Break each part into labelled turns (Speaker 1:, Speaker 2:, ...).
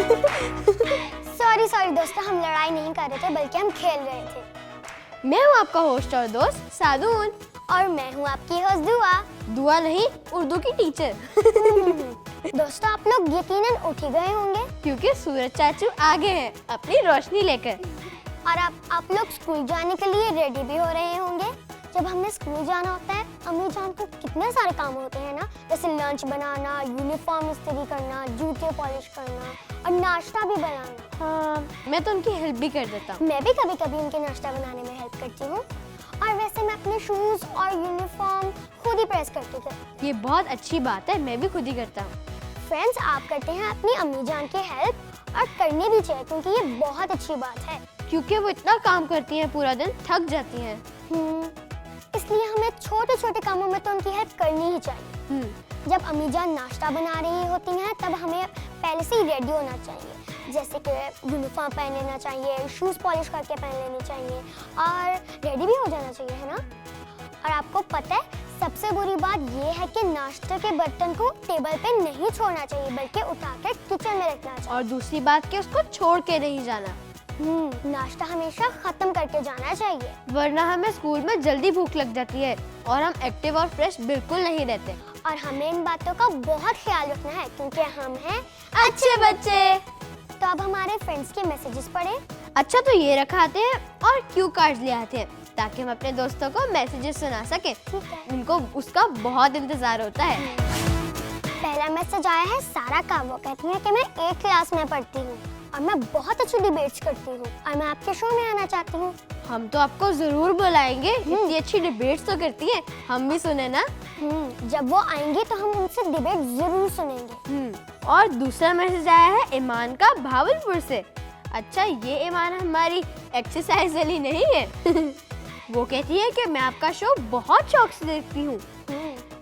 Speaker 1: Sorry दोस्तों, हम लड़ाई नहीं कर रहे थे बल्कि हम खेल रहे थे।
Speaker 2: मैं हूँ आपका होस्ट और दोस्त सादून।
Speaker 1: और मैं हूँ आपकी होस्ट दुआ।
Speaker 2: दुआ नहीं, उर्दू की टीचर।
Speaker 1: दोस्तों, आप लोग यकीनन उठ ही गए होंगे
Speaker 2: क्योंकि सूरज चाचू आगे हैं अपनी रोशनी लेकर।
Speaker 1: और आप लोग स्कूल जाने के लिए रेडी भी हो रहे होंगे। जब हमें स्कूल जाना होता है, अम्मी जान को कितने सारे काम होते हैं ना, जैसे लंच बनाना, यूनिफॉर्म इस्त्री करना, जूते पॉलिश करना और नाश्ता भी बनाना।
Speaker 2: हाँ, मैं तो उनकी हेल्प भी कर देता हूँ।
Speaker 1: मैं भी कभी कभी उनके नाश्ता बनाने में हेल्प करती हूँ। और वैसे मैं अपने शूज और यूनिफॉर्म खुद ही प्रेस करती थी।
Speaker 2: ये बहुत अच्छी बात है, मैं भी खुद ही करता हूँ।
Speaker 1: फ्रेंड्स, आप करते हैं अपनी अम्मी जान की हेल्प, और करनी भी चाहिए क्योंकि ये बहुत अच्छी बात है।
Speaker 2: क्योंकि वो इतना काम करती हैं, पूरा दिन थक जाती हैं।
Speaker 1: इसलिए हमें छोटे छोटे कामों में तो उनकी हेल्प करनी ही चाहिए। जब अम्मी जान नाश्ता बना रही होती हैं तब हमें पहले से ही रेडी होना चाहिए, जैसे कि यूनिफॉर्म पहन लेना चाहिए, शूज़ पॉलिश करके पहन लेनी चाहिए और रेडी भी हो जाना चाहिए, है ना। और आपको पता है, सबसे बुरी बात ये है कि नाश्ते के बर्तन को टेबल पे नहीं छोड़ना चाहिए बल्कि उठाकर किचन में रखना चाहिए।
Speaker 2: और दूसरी बात कि उसको छोड़ के नहीं जाना।
Speaker 1: नाश्ता हमेशा खत्म करके जाना चाहिए,
Speaker 2: वरना हमें स्कूल में जल्दी भूख लग जाती है और हम एक्टिव और फ्रेश बिल्कुल नहीं रहते।
Speaker 1: और हमें इन बातों का बहुत ख्याल रखना है क्योंकि हम हैं
Speaker 2: अच्छे बच्चे।
Speaker 1: तो अब हमारे फ्रेंड्स के मैसेजेस पढ़े।
Speaker 2: अच्छा, तो ये रखाते हैं और क्यू कार्ड्स ले आते हैं ताकि हम अपने दोस्तों को मैसेजेस सुना सके।
Speaker 1: ठीक है।
Speaker 2: उनको उसका बहुत इंतजार होता है।
Speaker 1: पहला मैसेज आया है सारा का। वो कहती है कि मैं 8th क्लास में पढ़ती हूँ और मैं बहुत अच्छी डिबेट्स करती हूँ और मैं आपके शो में आना चाहती हूँ।
Speaker 2: हम तो आपको जरूर बुलाएंगे, इतनी अच्छी डिबेट्स तो करती हैं, हम भी सुने ना।
Speaker 1: जब वो आएंगे तो हम उनसे डिबेट जरूर सुनेंगे।
Speaker 2: और दूसरा मैसेज आया है ईमान का भावलपुर से। अच्छा, ये ईमान हमारी एक्सरसाइज वाली नहीं है। वो कहती है कि मैं आपका शो बहुत शौक से देखती हूँ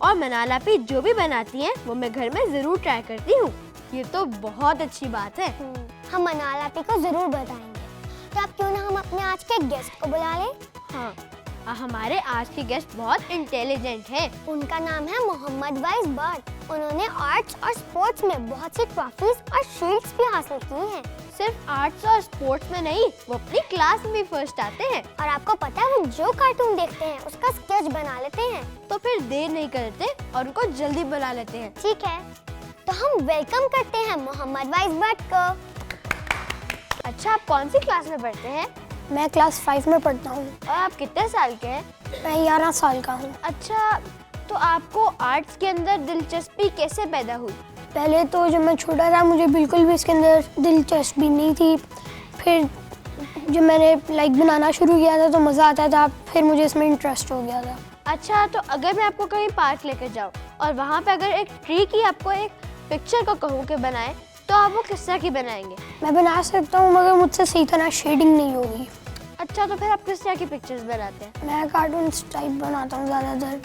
Speaker 2: और मनाला पी जो भी बनाती हैं वो मैं घर में जरूर ट्राई करती हूँ। ये तो बहुत अच्छी बात है।
Speaker 1: हम मनाला पी को जरूर बताएंगे। तो अब क्यों ना हम अपने आज के गेस्ट को बुला लें।
Speaker 2: हाँ, हमारे आज के गेस्ट बहुत इंटेलिजेंट हैं।
Speaker 1: उनका नाम है मोहम्मद वाइज बट। उन्होंने आर्ट्स और स्पोर्ट्स में बहुत सी ट्रॉफीज और शील्ड्स भी हासिल की हैं।
Speaker 2: सिर्फ आर्ट्स और स्पोर्ट्स में नहीं, वो अपनी क्लास में भी फर्स्ट आते हैं।
Speaker 1: और आपको पता है, वो जो कार्टून देखते हैं उसका स्केच बना लेते हैं।
Speaker 2: तो फिर देर नहीं करते और उनको जल्दी बुला लेते हैं।
Speaker 1: ठीक है, तो हम वेलकम करते हैं मोहम्मद वाइज बट को।
Speaker 2: अच्छा, आप कौन सी क्लास में पढ़ते हैं?
Speaker 1: मैं क्लास 5 में पढ़ता हूँ।
Speaker 2: और आप कितने साल के हैं?
Speaker 1: मैं 11 साल का हूँ।
Speaker 2: अच्छा, तो आपको आर्ट्स के अंदर दिलचस्पी कैसे पैदा हुई?
Speaker 1: पहले तो जब मैं छोटा था मुझे बिल्कुल भी इसके अंदर दिलचस्पी नहीं थी। फिर जब मैंने बनाना शुरू किया था तो मज़ा आता था, फिर मुझे इसमें इंटरेस्ट हो गया था।
Speaker 2: अच्छा, तो अगर मैं आपको कहीं पार्क लेकर जाऊँ और वहाँ पे अगर एक ट्री की आपको एक पिक्चर को कहूँ कि बनाए, तो आप वो किस तरह की बनाएंगे?
Speaker 1: मैं बना सकता हूँ मगर मुझसे सही तरह शेडिंग नहीं होगी।
Speaker 2: अच्छा, तो फिर आप किस तरह की पिक्चर्स बनाते हैं?
Speaker 1: मैं कार्टून्स टाइप बनाता हूँ ज़्यादातर,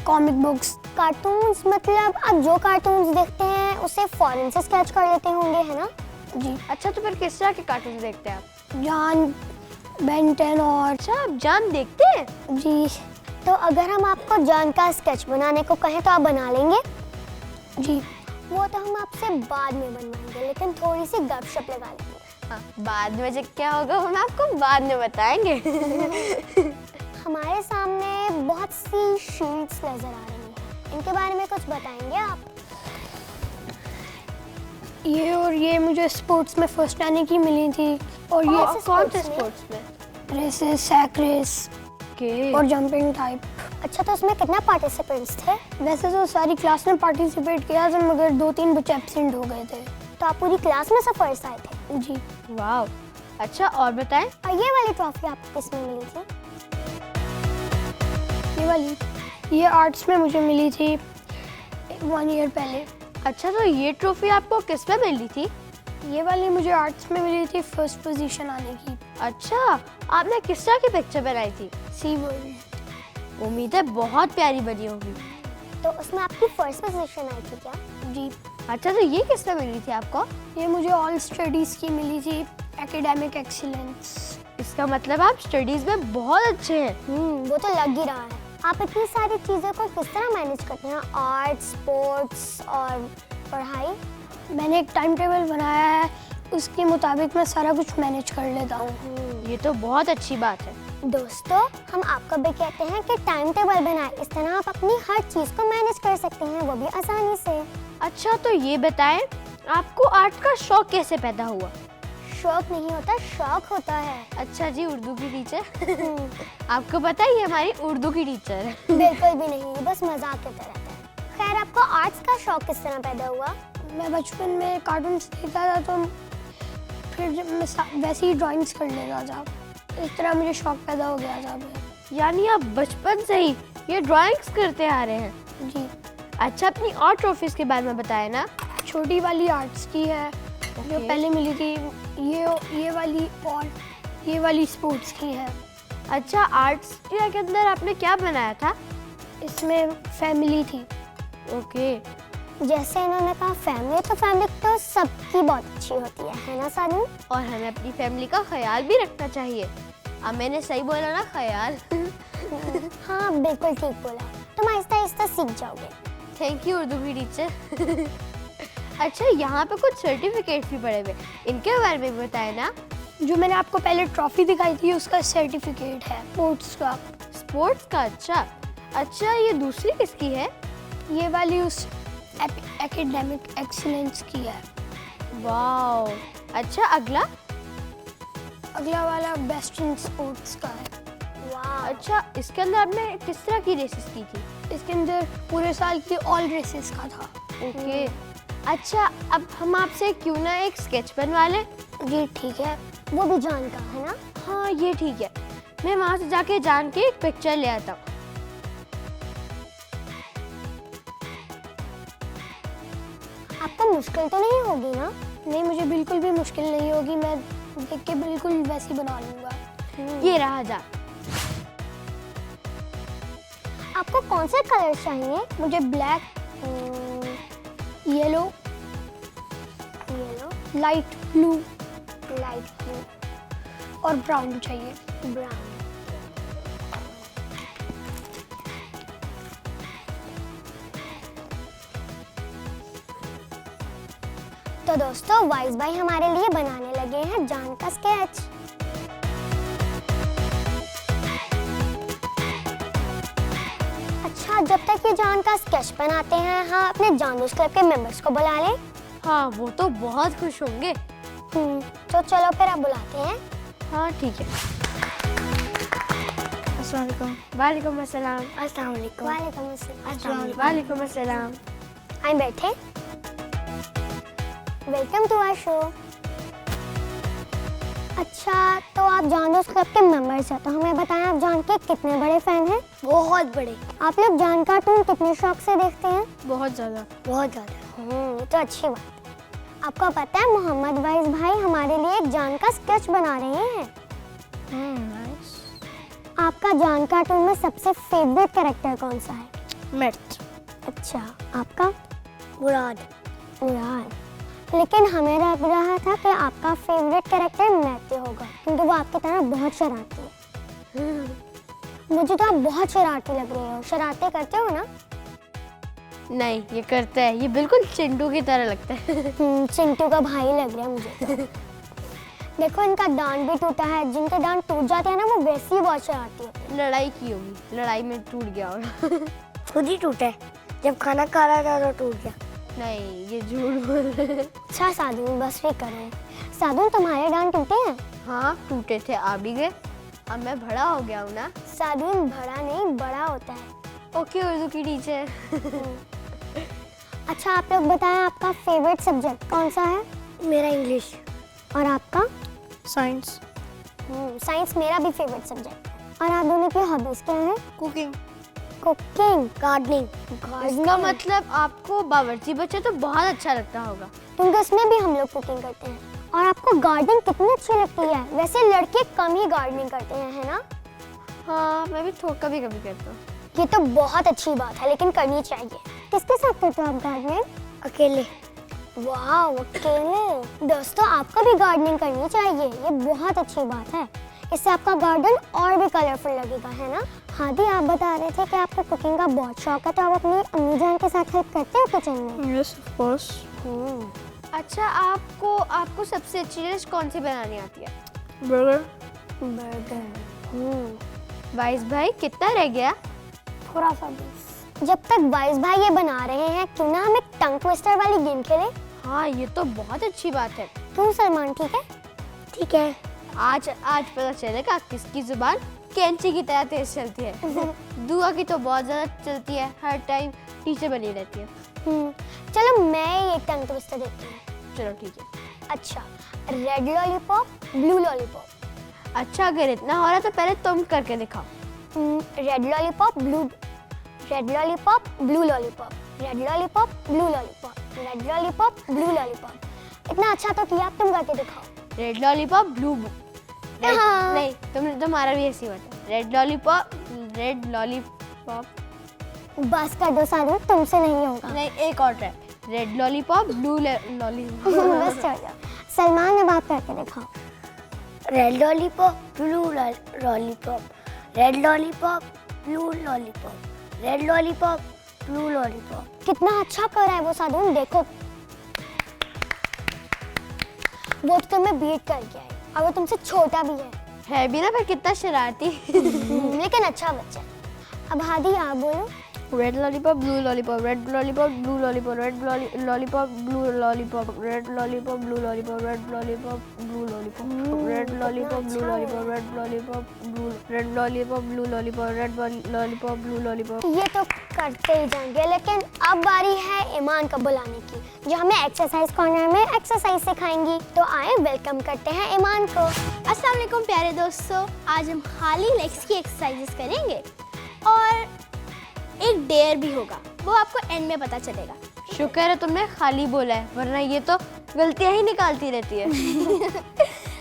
Speaker 1: कॉमिक बुक्स। कार्टून्स मतलब आप जो कार्टून्स देखते हैं उसे फॉरेन से स्केच कर लेते होंगे, है ना जी।
Speaker 2: अच्छा, तो फिर किस तरह के कार्टून देखते हैं आप?
Speaker 1: जान, बेन 10 और।
Speaker 2: अच्छा, आप जान देखते हैं?
Speaker 1: जी। तो अगर हम आपको जान का स्केच बनाने को कहें तो आप बना लेंगे? जी। वो तो हम आपसे बाद में बनवाएंगे, लेकिन थोड़ी सी गपशप लगा लेंगे।
Speaker 2: हाँ, बाद में जब क्या होगा वो हम आपको बाद में बताएंगे।
Speaker 1: हमारे सामने बहुत सी शीट्स नजर आ रही हैं, इनके बारे में कुछ बताएंगे आप? ये मुझे स्पोर्ट्स में फर्स्ट आने की मिली थी। और ये
Speaker 2: कौन से स्पोर्ट्स में?
Speaker 1: रेसेस, सैक रेस और जंपिंग टाइप। अच्छा, तो उसमें कितने पार्टिसिपेंट्स थे? वैसे तो सारी क्लास ने पार्टिसिपेट किया था मगर 2-3 बच्चे एब्सेंट हो गए थे। तो आप पूरी क्लास में से फर्स्ट आए थे? जी।
Speaker 2: वाह, अच्छा, और बताएं।
Speaker 1: और ये वाली ट्रॉफी आपको किसमें मिली थी? ये वाली, ये आर्ट्स में मुझे मिली थी 1 ईयर पहले।
Speaker 2: अच्छा, तो ये ट्रॉफी आपको किस में मिली थी?
Speaker 1: ये वाली मुझे आर्ट्स में मिली थी फर्स्ट पोजीशन आने की।
Speaker 2: अच्छा, आपने किस तरह की पिक्चर बनाई थी?
Speaker 1: सी वर्ल्ड।
Speaker 2: उम्मीद है बहुत प्यारी बनी होगी।
Speaker 1: तो उसमें आपकी फर्स्ट पोजीशन आई थी क्या? जी।
Speaker 2: अच्छा, तो ये किस में मिली थी आपको?
Speaker 1: ये मुझे ऑल स्टडीज की मिली थी, एकेडमिक एक्सीलेंस।
Speaker 2: इसका मतलब आप स्टडीज में बहुत अच्छे हैं।
Speaker 1: वो तो लग ही रहा है। आप इतनी सारी चीज़ों को किस तरह मैनेज करते हैं, आर्ट, स्पोर्ट्स और पढ़ाई? मैंने एक टाइम टेबल बनाया है
Speaker 3: उसके मुताबिक मैं सारा कुछ मैनेज कर लेता हूँ।
Speaker 2: ये तो बहुत अच्छी बात है।
Speaker 1: दोस्तों, हम आपको भी कहते हैं कि टाइम टेबल बनाएं। इस तरह आप अपनी हर चीज को मैनेज कर सकते हैं, वो भी आसानी से।
Speaker 2: अच्छा, तो ये बताएं, आपको आर्ट का शौक कैसे पैदा हुआ?
Speaker 1: शौक नहीं होता, शौक होता है।
Speaker 2: अच्छा जी, उर्दू की टीचर। आपको पता है ये हमारी उर्दू की टीचर है।
Speaker 1: बिल्कुल भी नहीं, बस मजाक करता रहता है। खैर, आपको आर्ट्स का शौक किस तरह पैदा हुआ?
Speaker 3: मैं बचपन में कार्टून्स देखता था तो फिर जब मैं वैसे ही ड्राइंग्स कर लेता था, इस तरह मुझे शौक पैदा हो गया था।
Speaker 2: यानी आप बचपन से ही ये ड्राइंग्स करते आ रहे हैं?
Speaker 3: जी।
Speaker 2: अच्छा, अपनी और ट्रॉफीज के बारे में बताएं ना।
Speaker 3: छोटी वाली आर्ट्स की है जो पहले मिली थी, ये वाली, और ये वाली स्पोर्ट्स की है।
Speaker 2: अच्छा, आर्ट्स के अंदर आपने क्या बनाया था?
Speaker 3: इसमें फैमिली थी।
Speaker 2: ओके।
Speaker 1: जैसे इन्होंने कहा फैमिली, तो फैमिली तो सबकी बहुत अच्छी होती है ना सानू?
Speaker 2: और हमें अपनी फैमिली का ख्याल भी रखना चाहिए। अब मैंने सही बोला ना, ख्याल?
Speaker 1: हाँ, बिल्कुल ठीक बोला। तुम आहिस्ता आहिस्ता सीख जाओगे।
Speaker 2: थैंक यू उर्दू की टीचर। अच्छा, यहाँ पे कुछ सर्टिफिकेट्स भी पड़े हुए, इनके बारे में भी बताएं ना।
Speaker 3: जो मैंने आपको पहले ट्रॉफी दिखाई थी उसका सर्टिफिकेट है स्पोर्ट्स का।
Speaker 2: स्पोर्ट्स का? अच्छा, ये दूसरी किसकी है?
Speaker 3: ये वाली उस एकेडमिक एक्सीलेंस की है।
Speaker 2: वाओ। अच्छा, अगला
Speaker 3: वाला बेस्ट इन स्पोर्ट्स का है।
Speaker 1: वाह।
Speaker 2: अच्छा, इसके अंदर आपने किस तरह की रेसेस की थी?
Speaker 3: इसके अंदर पूरे साल की ऑल रेसेस का था।
Speaker 2: ओके। अच्छा, अब हम आपसे क्यों ना एक स्केच बनवा लें?
Speaker 1: जी ठीक है, वो भी जान का है ना?
Speaker 2: हाँ, ये ठीक है। मैं वहाँ से जाके जान के एक पिक्चर ले आता हूँ।
Speaker 1: आपको मुश्किल तो नहीं होगी ना?
Speaker 3: नहीं, मुझे बिल्कुल भी मुश्किल नहीं होगी, मैं देख के बिल्कुल वैसी बना लूँगा।
Speaker 2: ये रहा जान।
Speaker 1: आपको कौन से कलर चाहिए?
Speaker 3: मुझे ब्लैक, येलो, लाइट ब्लू और ब्राउन चाहिए।
Speaker 1: ब्राउन। तो दोस्तों, वाइस भाई हमारे लिए बनाने लगे हैं जान का स्केच। अच्छा, जब तक ये जान का स्केच बनाते हैं, हाँ अपने जानदोस्त क्लब के मेंबर्स को बुला लें।
Speaker 2: हाँ, वो तो बहुत खुश होंगे।
Speaker 1: तो चलो फिर अब बुलाते हैं।
Speaker 2: हाँ, ठीक है।
Speaker 3: अस्सलाम वालेकुम।
Speaker 2: वालेकुम अस्सलाम।
Speaker 3: अस्सलाम वालेकुम।
Speaker 1: वालेकुम अस्सलाम।
Speaker 2: वालेकुम अस्सलाम।
Speaker 1: आइए बैठे। Welcome to our show. अच्छा, तो आप जानदोस्त क्लब के मेंबर्स हैं, तो हमें बताएं आप जान के कितने बड़े फैन हैं?
Speaker 3: बहुत बड़े।
Speaker 1: आप लोग जान कार्टून कितने शौक से देखते हैं?
Speaker 2: बहुत ज़्यादा।
Speaker 3: बहुत ज़्यादा।
Speaker 1: ये तो अच्छी बात है। आपको पता है मोहम्मद वाइस भाई हमारे लिए एक जान का स्केच बना रहे हैं।
Speaker 3: नाइस।
Speaker 1: आपका जान कार्टून में सबसे फेवरेट कैरेक्टर कौन सा है?
Speaker 3: मेट।
Speaker 1: अच्छा, आपका?
Speaker 3: मुराद।
Speaker 1: मुराद। लेकिन हमें लग रहा था कि आपका फेवरेट कैरेक्टर मैथ्यू होगा, क्योंकि वो आपकी तरह बहुत शरारती है। मुझे तो आप बहुत शरारती लग रहे हो। शरारतें करते हो ना?
Speaker 2: नहीं, ये करता है, ये बिल्कुल चिंटू की तरह लगता है।
Speaker 1: चिंटू का भाई लग रहा है मुझे तो। देखो, इनका दांत भी टूटा है। जिनके दांत टूट जाते हैं ना, वो वैसे ही बहुत शरारती होते हैं।
Speaker 2: लड़ाई की होगी, लड़ाई में टूट गया होगा।
Speaker 3: खुद ही टूटे, जब खाना खा रहा था तो टूट गया।
Speaker 2: नहीं, ये झूठ बोल रहे हैं।
Speaker 1: अच्छा साधुन, बस भी करो। साधुन, तुम्हारे दांत टूटे हैं?
Speaker 2: हाँ, टूटे थे, आ भी गए। अब मैं बड़ा हो गया हूँ ना।
Speaker 1: साधुन बड़ा नहीं, बड़ा होता है।
Speaker 2: ओके उर्दू की टीचर।
Speaker 1: अच्छा, आप लोग बताएं आपका फेवरेट सब्जेक्ट कौन सा है?
Speaker 3: मेरा इंग्लिश।
Speaker 1: और आपका?
Speaker 3: साइंस।
Speaker 1: साइंस मेरा भी फेवरेट सब्जेक्ट है। और आप दोनों की हॉबीज क्या है?
Speaker 3: कुकिंग।
Speaker 1: Cooking,
Speaker 3: gardening.
Speaker 2: इसका मतलब आपको बावर्ची बच्चे तो बहुत अच्छा लगता होगा।
Speaker 1: क्योंकि उसमें भी हम लोग कुकिंग करते हैं। और आपको गार्डनिंग कितनी अच्छी लगती है? वैसे लड़के कम ही गार्डनिंग करते हैं, है ना?
Speaker 2: हाँ, मैं भी कभी कभी करता हूँ।
Speaker 1: ये तो बहुत अच्छी बात है, लेकिन करनी चाहिए। किसके साथ करते हो आप गार्डनिंग?
Speaker 3: अकेले।
Speaker 1: वाह, अकेले। दोस्तों, आपको भी गार्डनिंग करनी चाहिए, ये बहुत अच्छी बात है। इससे आपका गार्डन और भी कलरफुल लगेगा, है ना? हादी, आप बता रहे थे कि आपको कुकिंग का बहुत शौक है, तो आप अपनी अम्मी जान के साथ हेल्प करते हो किचन में?
Speaker 3: Yes, of course.
Speaker 2: अच्छा, आपको सबसे अच्छी डिश कौन सी बनानी आती है?
Speaker 3: बर्गर।
Speaker 2: वाइस भाई कितना रह गया?
Speaker 3: थोड़ा सा बस।
Speaker 1: जब तक वाइस भाई ये बना रहे हैं, क्यों ना हम एक टंग ट्विस्टर वाली गेम खेलें?
Speaker 2: हाँ, ये तो बहुत अच्छी बात है।
Speaker 1: क्यों सलमान, ठीक है?
Speaker 3: ठीक है।
Speaker 2: आज पता चलेगा किसकी जुबान कैंची की तरह तेज चलती है। दुआ की तो बहुत ज्यादा चलती है, हर टाइम टीचर बनी रहती है।
Speaker 1: चलो मैं ये टंग ट्विस्टर देती हूँ।
Speaker 2: चलो ठीक है।
Speaker 1: अच्छा, रेड लॉलीपॉप, ब्लू लॉलीपॉप।
Speaker 2: अच्छा, अगर इतना हो रहा तो पहले तुम करके दिखाओ।
Speaker 1: Red lollipop, blue lollipop, blue lollipop, red lollipop, blue lollipop, red lollipop, blue lollipop. इतना अच्छा तो किया, तुम करके दिखाओ।
Speaker 2: रेड लॉलीपॉप, ब्लू
Speaker 1: हाँ।
Speaker 2: नहीं, तुम्हारा भी ऐसी बात है। Red lollipop, red lollipop.
Speaker 1: बस कर दो सारू, तुमसे नहीं होगा।
Speaker 2: नहीं, एक और try. Red lollipop, blue lollipop.
Speaker 1: बस चल जाओ। सलमान, अब आप करके दिखाओ।
Speaker 3: Red lollipop, blue lollipop, red lollipop, blue lollipop, red lollipop, blue lollipop.
Speaker 1: कितना अच्छा कर रहा है वो साधुन, देखो। वो तो तुम्हें बीट कर गया है, और वो तुमसे छोटा भी है
Speaker 2: भी ना, पर कितना शरारती।
Speaker 1: लेकिन अच्छा बच्चा है। अब हादी आप बोलो।
Speaker 2: Red lollipop, blue lollipop, red lollipop, blue lollipop, red lollipop, blue lollipop, red lollipop, blue lollipop, red lollipop, blue lollipop, red lollipop, blue lollipop, red lollipop, red lollipop, blue lollipop, red lollipop, blue lollipop.
Speaker 1: ये तो करते ही जाएंगे, लेकिन अब बारी है ईमान को बुलाने की, जो हमें एक्सरसाइज कॉर्नर में एक्सरसाइज सिखाएंगी। तो आए, वेलकम करते हैं ईमान को।
Speaker 4: अस्सलाम वालेकुम प्यारे दोस्तों, आज हम खाली लेग्स की एक्सरसाइजेस करेंगे और एक डेयर भी होगा, वो आपको एंड में पता चलेगा।
Speaker 2: शुक्र है तुमने खाली बोला है, वरना ये तो गलतियां ही निकालती रहती है।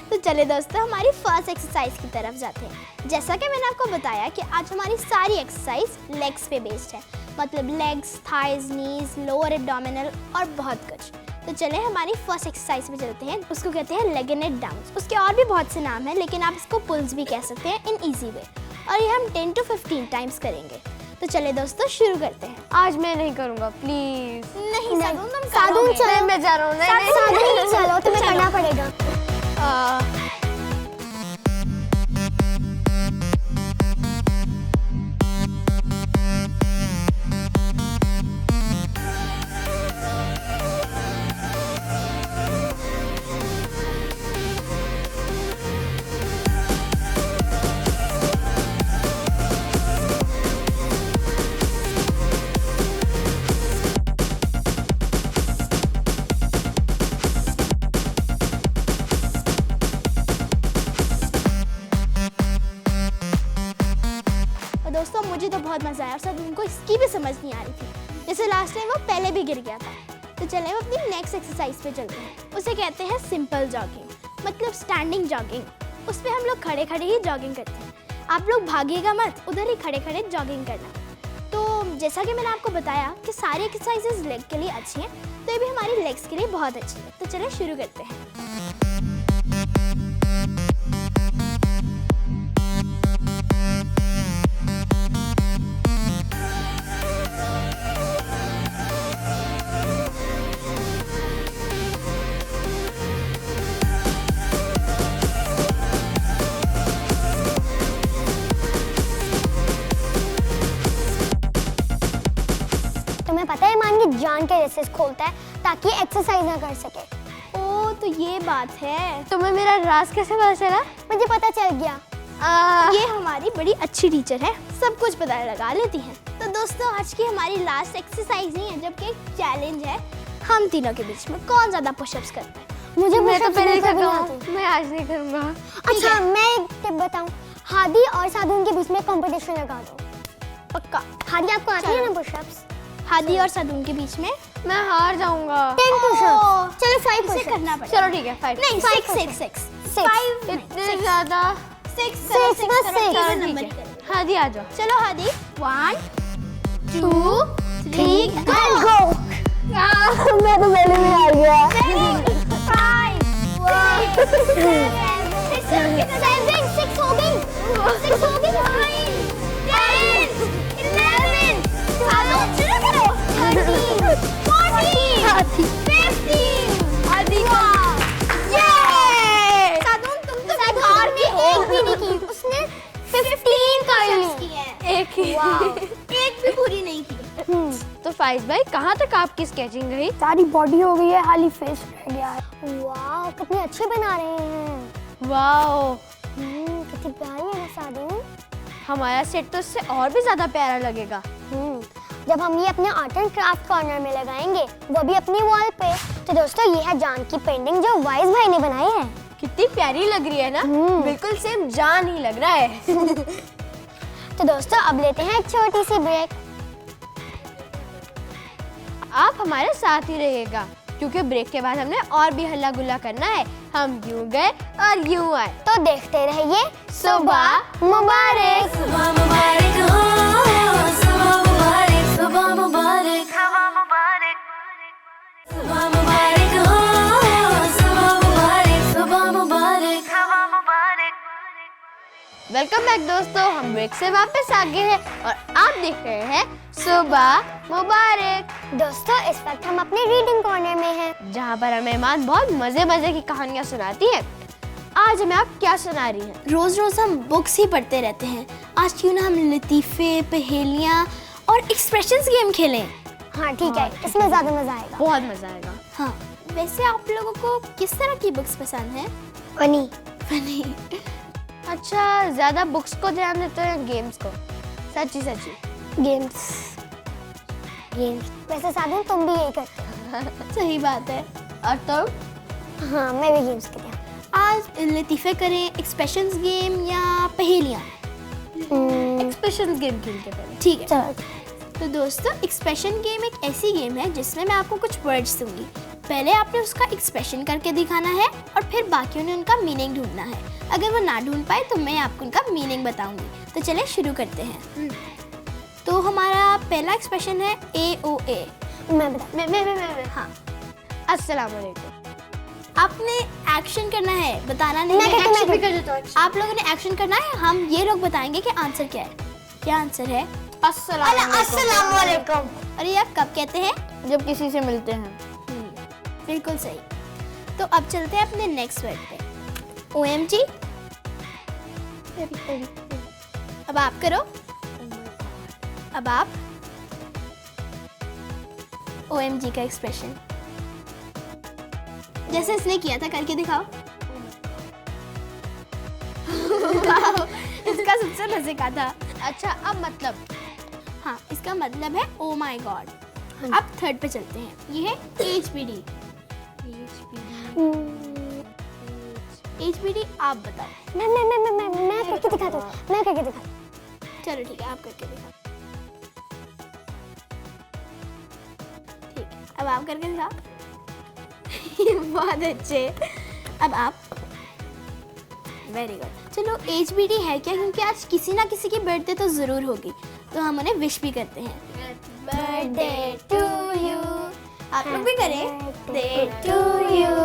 Speaker 4: तो चले दोस्तों, हमारी फर्स्ट एक्सरसाइज की तरफ जाते हैं। जैसा कि मैंने आपको बताया कि आज हमारी सारी एक्सरसाइज लेग्स पे बेस्ड है, मतलब लेग्स, थाइज, नीज, लोअर एब्डोमिनल और बहुत कुछ। तो चले हमारी फर्स्ट एक्सरसाइज पे चलते हैं, उसको कहते हैं लेग एंड डाउन। उसके और भी बहुत से नाम हैं, लेकिन आप इसको पुल्स भी कह सकते हैं इन ईजी वे, और ये हम 10 to 15 टाइम्स करेंगे। तो चले दोस्तों, शुरू करते हैं।
Speaker 2: आज मैं नहीं करूंगा, प्लीज।
Speaker 4: नहीं साधु, तुम
Speaker 1: साधु
Speaker 4: करोगे।
Speaker 1: चलो।
Speaker 2: मैं जा रहा हूँ।
Speaker 1: साधु चलो, तुम्हें करना पड़ेगा।
Speaker 4: दोस्तों मुझे तो बहुत मज़ा आया और सब उनको इसकी भी समझ नहीं आ रही थी, जैसे लास्ट टाइम वो पहले भी गिर गया था। तो चले हम अपनी नेक्स्ट एक्सरसाइज पे चलते हैं। उसे कहते हैं सिंपल जॉगिंग, मतलब स्टैंडिंग जॉगिंग। उस पर हम लोग खड़े खड़े ही जॉगिंग करते हैं। आप लोग भागिएगा मत, उधर ही खड़े खड़े जॉगिंग करना। तो जैसा कि मैंने आपको बताया कि सारी एक्सरसाइजेज लेग के लिए अच्छी हैं, तो ये भी हमारी लेग्स के लिए बहुत अच्छी है। तो चलिए शुरू करते हैं।
Speaker 1: तुम्हें पता है ईमान की जान के रेसेस खोलता है ताकि एक्सरसाइज ना कर सके।
Speaker 4: ओ तो ये बात है।
Speaker 2: तुम्हें मेरा राज कैसे पता चला?
Speaker 1: मुझे पता चल गया।
Speaker 4: ये हमारी बड़ी अच्छी टीचर है, सब कुछ पता लगा लेती हैं। तो दोस्तों आज की हमारी लास्ट एक्सरसाइज नहीं है, जबकि एक चैलेंज है हम तीनों के बीच में, कौन ज्यादा पुशअप्स करता है।
Speaker 1: मुझे
Speaker 2: मैं तो
Speaker 1: push-ups
Speaker 2: पहले
Speaker 1: बिल्कुल
Speaker 2: कर
Speaker 1: भी
Speaker 2: रहा
Speaker 1: नहीं
Speaker 2: हूँ,
Speaker 1: आती।
Speaker 2: मैं आज नहीं करूँगा।
Speaker 1: अच्छा मैं एक टिप बताऊं, हादी और साधुन के बीच में कंपटीशन लगा दो।
Speaker 4: पक्का।
Speaker 1: हादी आपको आती है ना पुशअप्स?
Speaker 4: हादी और साधुन के बीच में
Speaker 2: मैं हार जाऊंगा।
Speaker 1: 10 पुशअप्स। चलो 5
Speaker 4: इसे
Speaker 1: पुशअप्स
Speaker 4: करना पड़ेगा।
Speaker 2: चलो ठीक है, 5।
Speaker 4: नहीं,
Speaker 1: Five
Speaker 4: 6 6
Speaker 1: Six.
Speaker 4: 5
Speaker 2: इतने ज्यादा।
Speaker 4: 6
Speaker 1: Six, बस six.
Speaker 2: चलो
Speaker 4: नंबर
Speaker 2: ठीक
Speaker 4: ही
Speaker 2: है,
Speaker 4: करेंगे।
Speaker 2: हादी आ जाओ।
Speaker 4: चलो हादी 1 2 3
Speaker 1: गो। मैं तो पहले में हार गया।
Speaker 4: 5
Speaker 1: Six हो गई। 9 10 11 13 14 15
Speaker 4: एक भी पूरी नहीं की।
Speaker 2: तो फाइज भाई कहाँ तक आपकी स्केचिंग गई?
Speaker 3: सारी बॉडी हो गई है, खाली फेस रह गया है।
Speaker 1: वाह कितनी अच्छी बना रहे हैं।
Speaker 2: वाओ,
Speaker 1: कितनी प्यारी है ना शादी।
Speaker 2: हमारा सेट तो इससे और भी ज्यादा प्यारा लगेगा।
Speaker 1: जब हम ये अपने आर्ट एंड क्राफ्ट कॉर्नर में लगाएंगे, वो भी अपनी वॉल पे। तो दोस्तों ये है जान की पेंटिंग जो वाइज भाई ने बनाई है।
Speaker 2: कितनी प्यारी लग रही है ना, बिल्कुल सेम जान ही लग रहा है।
Speaker 1: तो दोस्तों अब लेते हैं एक छोटी सी ब्रेक।
Speaker 2: आप हमारे साथ ही रहिएगा क्योंकि ब्रेक के बाद हमने और भी हल्ला गुल्ला करना है। हम यूं गए और यूं आए।
Speaker 1: तो देखते रहिए सुबह मुबारक।
Speaker 5: सुबह मुबारक हो, सुबह मुबारक, सुबह मुबारक, सुबह मुबारक, सुबह मुबारक हो, सुबह मुबारक, सुबह मुबारक, सुबह मुबारक।
Speaker 2: वेलकम बैक दोस्तों, हम ब्रेक से वापस आ गए हैं और आप देख रहे हैं सुबह मुबारक,
Speaker 1: दोस्तों इस वक्त हम अपने रीडिंग कॉर्नर में हैं,
Speaker 2: जहाँ पर हमें ईमान बहुत मजे मजे की कहानियाँ सुनाती है। आज हमें आप क्या सुना रही हैं?
Speaker 4: रोज रोज हम बुक्स ही पढ़ते रहते हैं, आज क्यों ना हम लतीफे, पहेलियाँ और एक्सप्रेशंस गेम खेलें।
Speaker 1: हाँ ठीक है, इसमें ज्यादा मजा आएगा।
Speaker 2: बहुत मजा आएगा।
Speaker 4: हाँ, वैसे आप लोगों को किस तरह की बुक्स पसंद हैं?
Speaker 1: फनी।
Speaker 4: फनी।
Speaker 2: अच्छा, ज्यादा बुक्स को ध्यान देते हैं गेम्स को? सच्ची
Speaker 1: गेम्स। वैसे साधन तुम भी यही करते हो।
Speaker 4: सही बात है।
Speaker 2: और तुम?
Speaker 1: हाँ मैं भी गेम्स करती हूँ।
Speaker 4: आज लतीफे करें, एक्सप्रेशंस गेम या पहेलियाँ?
Speaker 2: एक्सप्रेशन गेम खेलते पहले।
Speaker 4: ठीक है।
Speaker 1: चलो
Speaker 4: तो दोस्तों एक्सप्रेशन गेम एक ऐसी गेम है जिसमें मैं आपको कुछ वर्ड्स दूंगी। पहले आपने उसका एक्सप्रेशन करके दिखाना है और फिर बाकियों ने उनका मीनिंग ढूंढना है। अगर वो ना ढूंढ पाए तो मैं आपको उनका मीनिंग बताऊंगी। तो चलिए शुरू करते हैं। तो हमारा पहला एक्सप्रेशन है AOA।
Speaker 1: मैं बता।
Speaker 4: हाँ,
Speaker 2: अस्सलाम वालेकुम।
Speaker 4: आपने एक्शन करना है, बताना नहीं
Speaker 1: मैं
Speaker 4: है।
Speaker 1: करती हूँ,
Speaker 4: Action भी कर देता हूँ। आप लोगों ने एक्शन करना है, हम ये लोग बताएंगे कि आंसर क्या है। क्या आंसर है?
Speaker 1: अस्सलाम वालेकुम।
Speaker 4: और ये आप कब कहते हैं?
Speaker 2: जब किसी से मिलते हैं।
Speaker 4: बिल्कुल सही। तो अब चलते हैं अपने नेक्स्ट वर्ड पे। OMG। अब आप करो। अब आप OMG का एक्सप्रेशन जैसे इसने किया था करके दिखाओ। इसका सबसे मजे का था।
Speaker 2: अच्छा, अब मतलब?
Speaker 4: हाँ, इसका मतलब है ओ माई गॉड। अब थर्ड पे चलते हैं। ये है HBD। HBD आप बताओ।
Speaker 1: मैं करके दिखाता हूँ। मैं करके दिखाता हूँ।
Speaker 4: चलो ठीक है, आप करके दिखाओ। ठीक है, अब आप करके दिखाओ। बहुत अच्छे। अब आप। Very good. चलो HBD है क्या, क्योंकि आज किसी ना किसी की बर्थडे तो जरूर होगी, तो हम उन्हें विश भी करते हैं। Birthday to you. आप लोग भी करें। Birthday to you,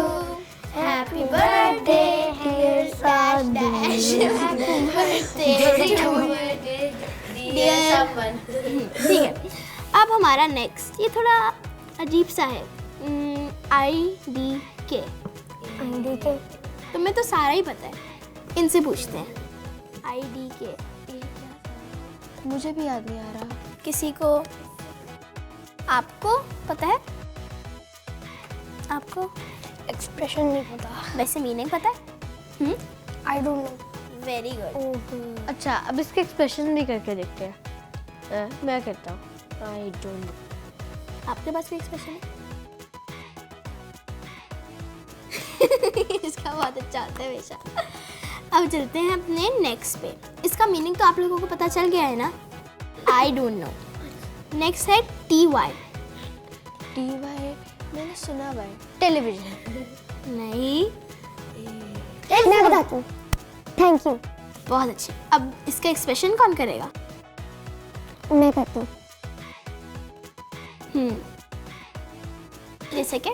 Speaker 4: happy birthday dear dash dash, happy birthday to dear. ठीक है, अब हमारा नेक्स्ट ये थोड़ा अजीब सा है। IDK। तुम्हें तो सारा ही पता है, इनसे पूछते हैं। IDK
Speaker 2: मुझे भी याद नहीं आ रहा।
Speaker 4: किसी को, आपको पता है? आपको
Speaker 3: एक्सप्रेशन नहीं पता।
Speaker 4: वैसे मीनिंग पता है?
Speaker 3: I don't know.
Speaker 4: Very good.
Speaker 2: अच्छा, अब इसके एक्सप्रेशन भी करके देखते हैं। मैं करता हूँ। I don't know.
Speaker 4: आपके पास कोई एक्सप्रेशन है? इसका बहुत अच्छा होता है हमेशा। अब चलते हैं अपने नेक्स्ट पे। इसका मीनिंग तो आप लोगों को पता चल गया है ना? I don't know. नेक्स्ट है TY।
Speaker 2: TY मैंने सुना हुआ है, टेलीविजन।
Speaker 4: नहीं।
Speaker 1: मैं बताती हूँ। Thank you.
Speaker 4: बहुत अच्छे। अब इसका एक्सप्रेशन कौन करेगा?
Speaker 1: मैं करती हूँ।
Speaker 4: जैसे कि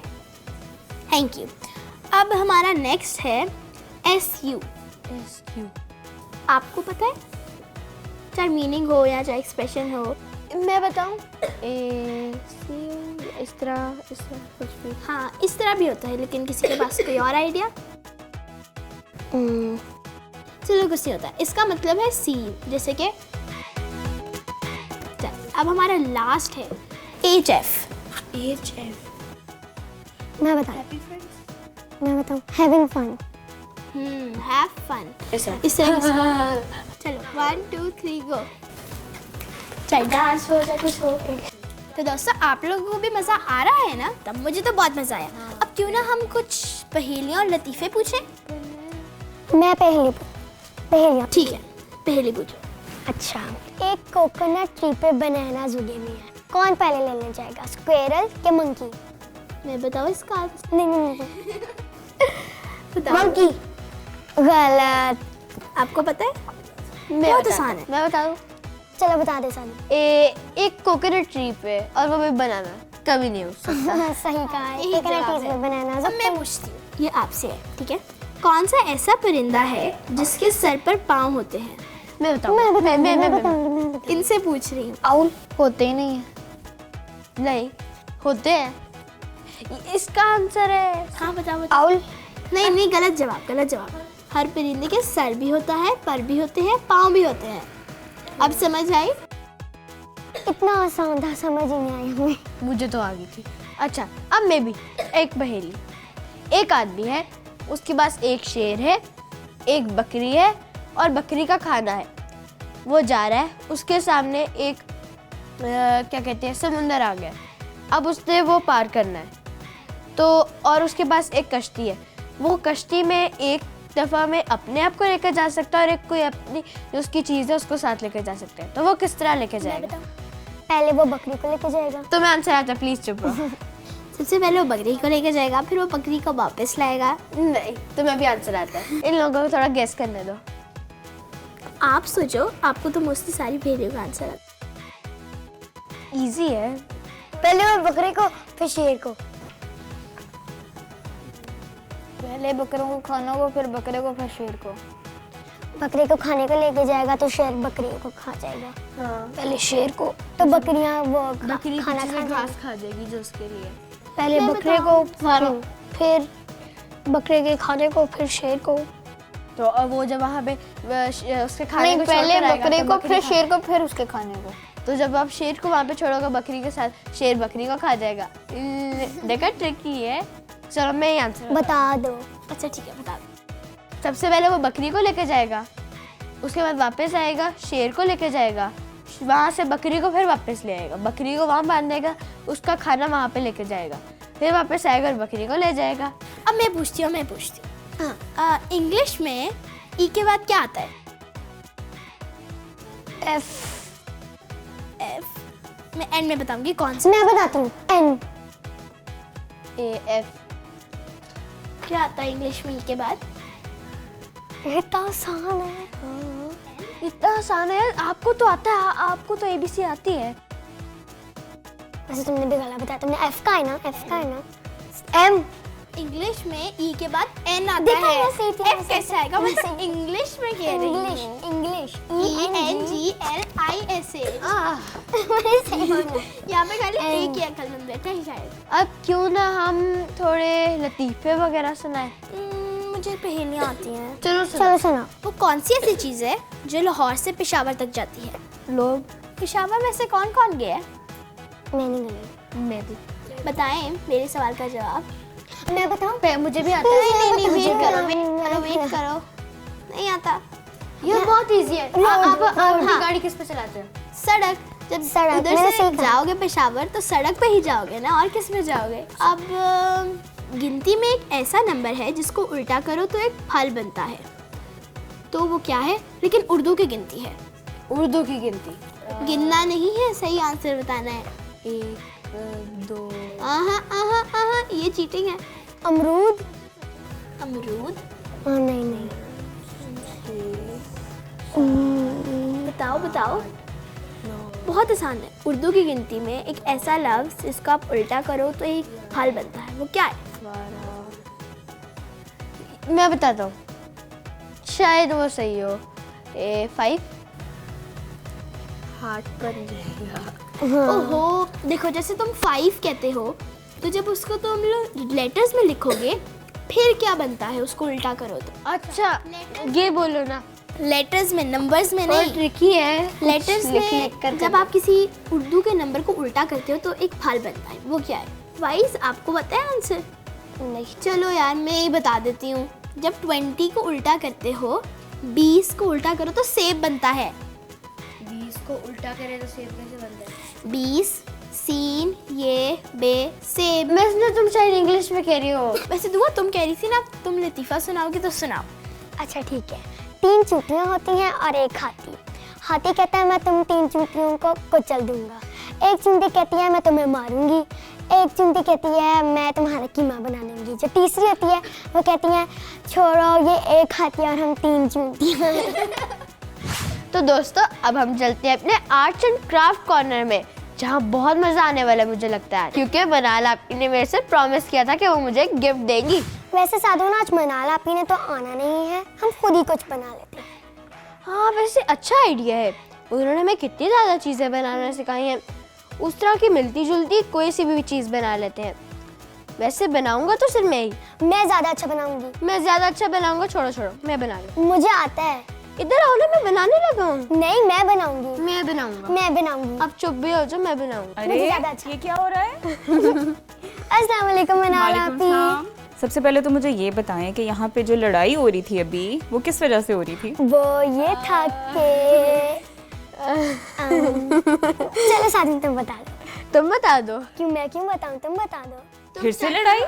Speaker 4: थैंक यू। अब हमारा नेक्स्ट है SU। आपको पता है, चाहे मीनिंग हो या चाहे एक्सप्रेशन हो?
Speaker 2: मैं बताऊं? इस तरह कुछ भी।
Speaker 4: हाँ, इस तरह भी होता है, लेकिन किसी के पास कोई और आइडिया? चलो, कुछ नहीं होता। इसका मतलब है सी। जैसे कि अब हमारा लास्ट है HF।
Speaker 1: मैं बताऊँ हैविंग फन।
Speaker 4: Have fun. इस तरह चलो 1 2 3 गो। चल डांस हो जाए कुछ हो। तो दोस्तों आप लोगों को भी मज़ा आ रहा है ना? तब मुझे तो बहुत मज़ा आया। अब क्यों ना हम कुछ पहेलियाँ और लतीफ़े पूछें?
Speaker 1: मैं पहेलियाँ।
Speaker 4: ठीक है, पहेली पूछो।
Speaker 1: अच्छा, एक कोकोनट ट्री पे बनानास उगे हुए हैं, कौन पहले लेने जाएगा, स्क्वेरल या मंकी?
Speaker 4: मैं बताओ इसका आंसर।
Speaker 1: नहीं
Speaker 4: बताओ।
Speaker 1: मंकी। गलत।
Speaker 4: आपको पता है?
Speaker 2: मैं
Speaker 4: बहुत
Speaker 2: बता-
Speaker 4: आसान है।
Speaker 2: मैं बता दूं।
Speaker 1: चलो बता दे सानी।
Speaker 2: एक कोकोनट ट्री पे और वो भी बनाना कभी नहीं हो सकता।
Speaker 1: सही कहा है।
Speaker 4: यही
Speaker 1: कोकोनट
Speaker 4: जवाब
Speaker 1: ट्री
Speaker 4: है।
Speaker 1: पे बनानास।
Speaker 4: अब मैं पूछती हूँ, ये आपसे है, ठीक है? कौन सा ऐसा परिंदा है जिसके सर पर पाँव होते हैं?
Speaker 2: मैं बताऊँ।
Speaker 1: मैं
Speaker 2: मैं
Speaker 1: बताऊंगी।
Speaker 4: इनसे पूछ रही हूँ।
Speaker 2: आउल होते ही नहीं है। नहीं होते हैं। इसका आंसर है
Speaker 4: हाँ बताओ बताओ।
Speaker 1: आउल।
Speaker 4: नहीं, गलत जवाब। हर परिंदे के सर भी होता है, पर भी होते हैं, पाँव भी होते हैं। अब समझ आई?
Speaker 1: इतना आसान था, समझ ही नहीं आया हमें।
Speaker 2: मुझे तो आ गई थी। अच्छा अब मैं भी एक पहेली। एक आदमी है, उसके पास एक शेर है, एक बकरी है और बकरी का खाना है। वो जा रहा है, उसके सामने एक क्या कहते हैं समुंदर आ गया। अब उसने वो पार करना है तो, और उसके पास एक कश्ती है। वो कश्ती में एक दफ़ा में अपने आप को लेकर जा सकता है और एक कोई अपनी जो उसकी चीज़ है उसको साथ लेकर जा सकता है। तो वो किस तरह लेकर जाएगा?
Speaker 1: पहले वो बकरी को लेके जाएगा।
Speaker 2: तो मैं आंसर आता, प्लीज़ चुप रहो।
Speaker 4: सबसे पहले वो बकरी को लेकर जाएगा, फिर वो बकरी को वापस लाएगा।
Speaker 2: नहीं, तुम्हें भी आंसर आता है। इन लोगों को थोड़ा गेस करने दो।
Speaker 4: आप सोचो, आपको तो मोस्टली सारी पहेलियों का आंसर आता
Speaker 2: इजी है।
Speaker 1: पहले वो बकरे को फिर शेर को।
Speaker 3: पहले बकरों को खाना को, फिर बकरे को, फिर शेर को।
Speaker 1: बकरी को खाने को लेके जाएगा तो शेर बकरी को खा जाएगा।
Speaker 3: पहले शेर को,
Speaker 1: तो बकरियां वो
Speaker 2: बकरी
Speaker 1: खाना
Speaker 2: पीछे से
Speaker 1: खा
Speaker 2: घास खा जाएगी जो उसके लिए।
Speaker 3: पहले बकरे को खाना, फिर बकरे के खाने को, फिर शेर को।
Speaker 2: तो अब वो जब वहाँ पे उसके खाने
Speaker 3: नहीं,
Speaker 2: को
Speaker 3: पहले
Speaker 2: छोड़कर आएगा,
Speaker 3: बकरे
Speaker 2: तो
Speaker 3: को,
Speaker 2: बकरी
Speaker 3: फिर
Speaker 2: खा-
Speaker 3: शेर को, फिर उसके खाने को।
Speaker 2: तो जब आप शेर को वहाँ पे छोड़ोगे बकरी के साथ, शेर बकरी को खा जाएगा। देखा ट्रिकी है। चलो मैं ही आंसर
Speaker 1: बता दो।
Speaker 4: अच्छा ठीक है, बता दो।
Speaker 2: सबसे पहले वो बकरी को लेके जाएगा, उसके बाद वापस आएगा, शेर को लेके जाएगा, वहाँ से बकरी को फिर वापस ले आएगा, बकरी को वहाँ बांध देगा, उसका खाना वहाँ पे लेके जाएगा, फिर वापस आएगा और बकरी को ले जाएगा।
Speaker 4: अब मैं पूछती हूँ। हाँ, इंग्लिश में ई के बाद क्या आता है? एफ। मैं एंड में बताऊंगी कौन सा।
Speaker 1: मैं बताती हूँ एन।
Speaker 2: AF।
Speaker 4: क्या आता है इंग्लिश में ई के बाद?
Speaker 1: इतना आसान है।
Speaker 2: इतना आसान है, आपको तो आता है, आपको तो ABC आती है।
Speaker 1: वैसे तुमने भी गलत बताया, तुमने एफ का है ना, एफ का है ना। एम।
Speaker 4: इंग्लिश में ई के बाद एन आता
Speaker 1: देखा
Speaker 4: है।
Speaker 1: मैं सही थी,
Speaker 4: एफ कैसे आएगा? मैं इंग्लिश में कह रही
Speaker 1: इंग्लिश
Speaker 4: हूँ।
Speaker 1: English
Speaker 4: ENGLISH।
Speaker 1: मैंने सही बोला।
Speaker 4: यहाँ पे खाली एक ही अक्लमंद बैठा है शायद।
Speaker 2: अब क्यों ना हम थोड़े लतीफ़े वगैरह सुनाए।
Speaker 4: मुझे पहेलियाँ आती हैं।
Speaker 2: चलो
Speaker 1: चलो सुनो।
Speaker 4: वो कौन सी ऐसी चीज़ है जो लाहौर से पेशावर तक जाती है?
Speaker 2: लोग।
Speaker 4: पेशावर में से कौन कौन गया है?
Speaker 1: मैं नहीं गई।
Speaker 2: मैं भी।
Speaker 4: बताएं मेरे सवाल का जवाब।
Speaker 1: मैं बताऊँ?
Speaker 2: मुझे भी आता है।
Speaker 4: नहीं,
Speaker 1: मुझे
Speaker 4: वेट
Speaker 1: भी
Speaker 4: करो,
Speaker 1: आता
Speaker 4: वेट
Speaker 1: है।
Speaker 4: करो, वेट करो। नहीं आता।
Speaker 2: ये बहुत इजी है। आप
Speaker 4: हाँ।
Speaker 2: गाड़ी किस पे चलाते हो?
Speaker 4: सड़क। जब
Speaker 1: सड़क,
Speaker 4: उधर
Speaker 1: मैंने
Speaker 4: से
Speaker 1: सही कहा।
Speaker 4: जाओगे पेशावर तो सड़क पे ही जाओगे ना, और किस में जाओगे? अब गिनती में एक ऐसा नंबर है जिसको उल्टा करो तो एक फल बनता है, तो वो क्या है? लेकिन उर्दू की गिनती है।
Speaker 2: उर्दू की गिनती।
Speaker 4: गिनना नहीं है, सही आंसर बताना है।
Speaker 2: 1 2।
Speaker 4: आहा, ये चीटिंग है।
Speaker 1: अमरूद।
Speaker 4: अमरूद।
Speaker 1: हाँ नहीं नहीं।
Speaker 4: बताओ। बहुत आसान है। उर्दू की गिनती में एक ऐसा लफ्ज जिसको आप उल्टा करो तो एक फल बनता है, वो क्या है?
Speaker 2: मैं बताता हूँ, शायद वो सही हो। 5। हार्ट बन जाएगा।
Speaker 4: ओहो, देखो जैसे तुम 5 कहते हो तो जब उसको तुम लोग लेटर्स में लिखोगे फिर क्या बनता है उसको उल्टा करो तो?
Speaker 2: अच्छा ये बोलो ना,
Speaker 4: लेटर्स में, नंबर्स में
Speaker 2: और
Speaker 4: नहीं।
Speaker 2: ट्रिकी है
Speaker 4: लेटर्स
Speaker 2: लिख
Speaker 4: में
Speaker 2: लिख कर
Speaker 4: जब आप किसी उर्दू के नंबर को उल्टा करते हो तो एक फल बनता है, वो क्या है? वाइस आपको पता है आंसर?
Speaker 1: नहीं।
Speaker 4: चलो यार मैं ही बता देती हूँ। जब 20 को उल्टा करते हो, 20 को उल्टा करो तो सेब बनता है।
Speaker 2: 20 को उल्टा करे तो सेब कैसे बनता है?
Speaker 4: 20 सीन ये बे सेब।
Speaker 2: मैं सुना तुम शायद इंग्लिश में कह रही हो।
Speaker 4: वैसे दुआ तुम कह रही थी ना, तुम लतीफ़ा सुनाओगी तो सुनाओ।
Speaker 1: अच्छा ठीक है। 3 चूंटियां होती हैं और एक हाथी। हाथी कहता है मैं तुम 3 चूंटियों को कुचल दूंगा। एक चूंटी कहती है मैं तुम्हें मारूंगी। एक चूंटी कहती है मैं तुम्हारा कीमा बना दूंगी। जो तीसरी होती है वो कहती है छोड़ो ये एक हाथी और हम 3 चूंटियां।
Speaker 2: तो दोस्तों अब हम चलते हैं अपने आर्ट्स एंड क्राफ्ट कॉर्नर में, जहाँ बहुत मजा आने वाला है मुझे लगता है, क्योंकि मनाल आपकी ने मेरे से प्रॉमिस किया था कि वो मुझे गिफ्ट देंगी।
Speaker 1: वैसे साधु आज मनाल आपी ने तो आना नहीं है, हम खुद ही कुछ बना लेते हैं।
Speaker 2: हाँ वैसे अच्छा आइडिया है, उन्होंने हमें कितनी ज़्यादा चीज़ें बनाना सिखाई हैं। उस तरह की मिलती जुलती कोई सी भी चीज़ बना लेते हैं। वैसे बनाऊंगा तो सिर्फ मैं ही।
Speaker 1: मैं ज़्यादा अच्छा बनाऊंगी।
Speaker 2: मैं ज़्यादा अच्छा बनाऊंगा, छोड़ो छोड़ो मैं बना लूँ।
Speaker 1: मुझे आता है।
Speaker 2: इधर आओ ना, मैं बनाने लगा हूँ।
Speaker 1: नहीं मैं बनाऊंगी।
Speaker 2: मैं बनाऊंगा।
Speaker 1: मैं बनाऊंगी।
Speaker 2: अब चुप भी हो जाओ, मैं बनाऊंगा।
Speaker 1: मुझे
Speaker 6: अरे
Speaker 1: ज़्यादा अच्छा।
Speaker 6: ये क्या हो रहा है?
Speaker 1: अस्सलाम वालेकुम मनाल
Speaker 6: वालेकुम
Speaker 1: आपी।
Speaker 6: सलाम। सबसे पहले तो मुझे ये बताएं कि यहाँ पे जो लड़ाई हो रही थी अभी, वो किस वजह से हो रही थी?
Speaker 1: वो ये था कि चलो साधु तुम बता दो।
Speaker 2: तुम बता दो।
Speaker 1: क्यों मैं क्यों बताऊं, तुम बता दो।
Speaker 6: फिर से लड़ाई?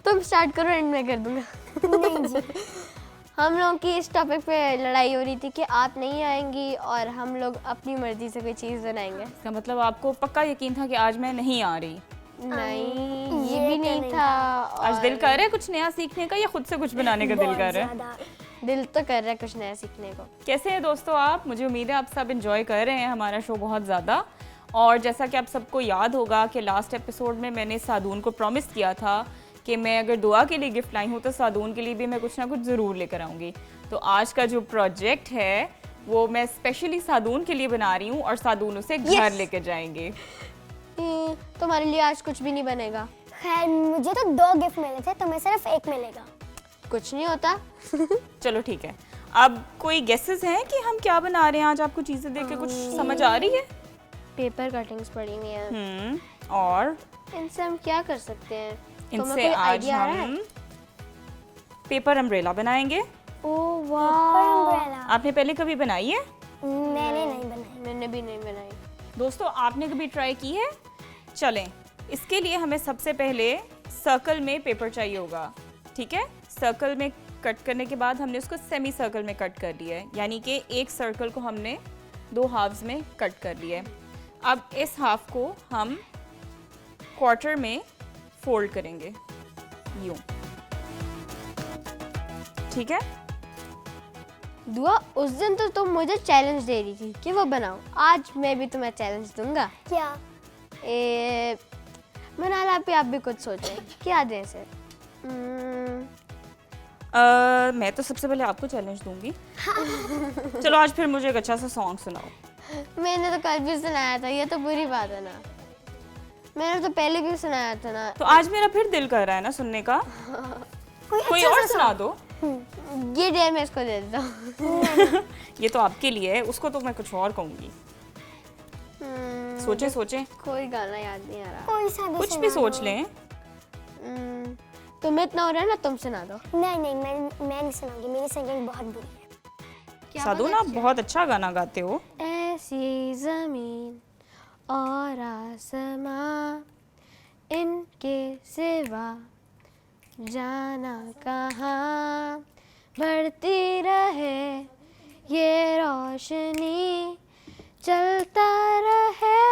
Speaker 2: तुम स्टार्ट करो, एंड मैं कर दूंगा।
Speaker 1: नहीं जी।
Speaker 2: हम लोगों की इस टॉपिक पे लड़ाई हो रही थी कि आप नहीं आएंगी और हम लोग अपनी मर्जी से कोई चीज़ बनाएंगे।
Speaker 6: इसका मतलब आपको पक्का यकीन था कि आज मैं नहीं आ रही?
Speaker 2: नहीं ये
Speaker 1: ये
Speaker 2: भी
Speaker 1: तो
Speaker 2: नहीं
Speaker 1: नहीं
Speaker 2: था।
Speaker 6: आज दिल कर रहा है कुछ नया सीखने का या खुद से कुछ बनाने का दिल
Speaker 1: बहुत
Speaker 6: कर रहा है?
Speaker 1: ज़्यादा।
Speaker 2: दिल तो कर रहा है कुछ नया सीखने को।
Speaker 6: कैसे हैं दोस्तों आप? मुझे उम्मीद है आप सब एंजॉय कर रहे हैं हमारा शो बहुत ज़्यादा। और जैसा कि आप सबको याद होगा कि लास्ट एपिसोड में मैंने सादून को प्रॉमिस किया था कि मैं अगर दुआ के लिए गिफ्ट लाई हूँ तो सादून के लिए भी मैं कुछ ना कुछ ज़रूर लेकर आऊँगी। तो आज का जो प्रोजेक्ट है वो मैं स्पेशली सादून के लिए बना रही हूँ और सादून उसे घर लेकर जाएंगे।
Speaker 2: तुम्हारे लिए आज कुछ भी नहीं बनेगा।
Speaker 1: खैर मुझे तो 2 गिफ्ट मिले थे, तुम्हें सिर्फ 1 मिलेगा।
Speaker 2: कुछ नहीं होता।
Speaker 6: चलो ठीक है। अब कोई गेसेस हैं कि हम क्या बना रहे हैं आज? आपको चीज़ें देख के कुछ समझ आ रही है?
Speaker 2: पेपर कटिंग्स पड़ी हुई हैं।
Speaker 6: और
Speaker 2: इनसे हम क्या कर सकते हैं? तुम्हें
Speaker 6: इनसे
Speaker 2: कोई
Speaker 6: आज
Speaker 2: आइडिया आ रहा है?
Speaker 6: हम पेपर अम्ब्रेला बनाएंगे।
Speaker 2: ओह
Speaker 1: पर
Speaker 2: वाह,
Speaker 1: umbrella
Speaker 6: आपने पहले कभी बनाई है?
Speaker 1: मैंने नहीं बनाई।
Speaker 2: मैंने भी नहीं बनाई।
Speaker 6: दोस्तों आपने कभी ट्राई की है? चलें, इसके लिए हमें सबसे पहले सर्कल में पेपर चाहिए होगा। ठीक है, सर्कल में कट करने के बाद हमने उसको सेमी सर्कल में कट कर लिया है, यानी कि एक सर्कल को हमने 2 हाफ्स में कट कर लिया है। अब इस हाफ को हम क्वार्टर में फोल्ड करेंगे यूं। ठीक है,
Speaker 2: दुआ उस दिन तो तुम मुझे चैलेंज दे रही थी कि वो बनाओ, आज मैं भी तुम्हें चैलेंज दूंगा।
Speaker 1: क्या?
Speaker 2: मनाल आप भी कुछ सोचें, क्या दें इसे?
Speaker 6: मैं तो सबसे पहले आपको चैलेंज दूंगी। चलो आज फिर मुझे एक अच्छा सा सॉन्ग सुनाओ।
Speaker 2: मैंने तो कल भी सुनाया था, ये तो बुरी बात है ना। मैंने तो पहले भी सुनाया था ना।
Speaker 6: तो आज मेरा फिर दिल कर रहा है ना सुनने का। कोई और सुना दो।
Speaker 2: ये डेयर मैं इसको दे देता हूँ।
Speaker 6: ये तो आपके लिए है, उसको तो मैं कुछ और कहूंगी। सोचे सोचे,
Speaker 2: कोई गाना याद नहीं आ रहा।
Speaker 1: कोई सा भी
Speaker 6: कुछ
Speaker 1: सुना
Speaker 6: भी
Speaker 1: दो।
Speaker 6: सोच लें।
Speaker 2: तुम्हें इतना हो रहा है ना, तुम सुना दो।
Speaker 1: नहीं नहीं मैं नहीं सुनाऊंगी, मेरी सिंगिंग बहुत बुरी है।
Speaker 6: साधु ना आप बहुत अच्छा गाना गाते हो।
Speaker 2: ऐसी जमीन और आसमां, इनके सिवा जाना कहाँ, बढ़ती रहे ये रोशनी, चलता रहे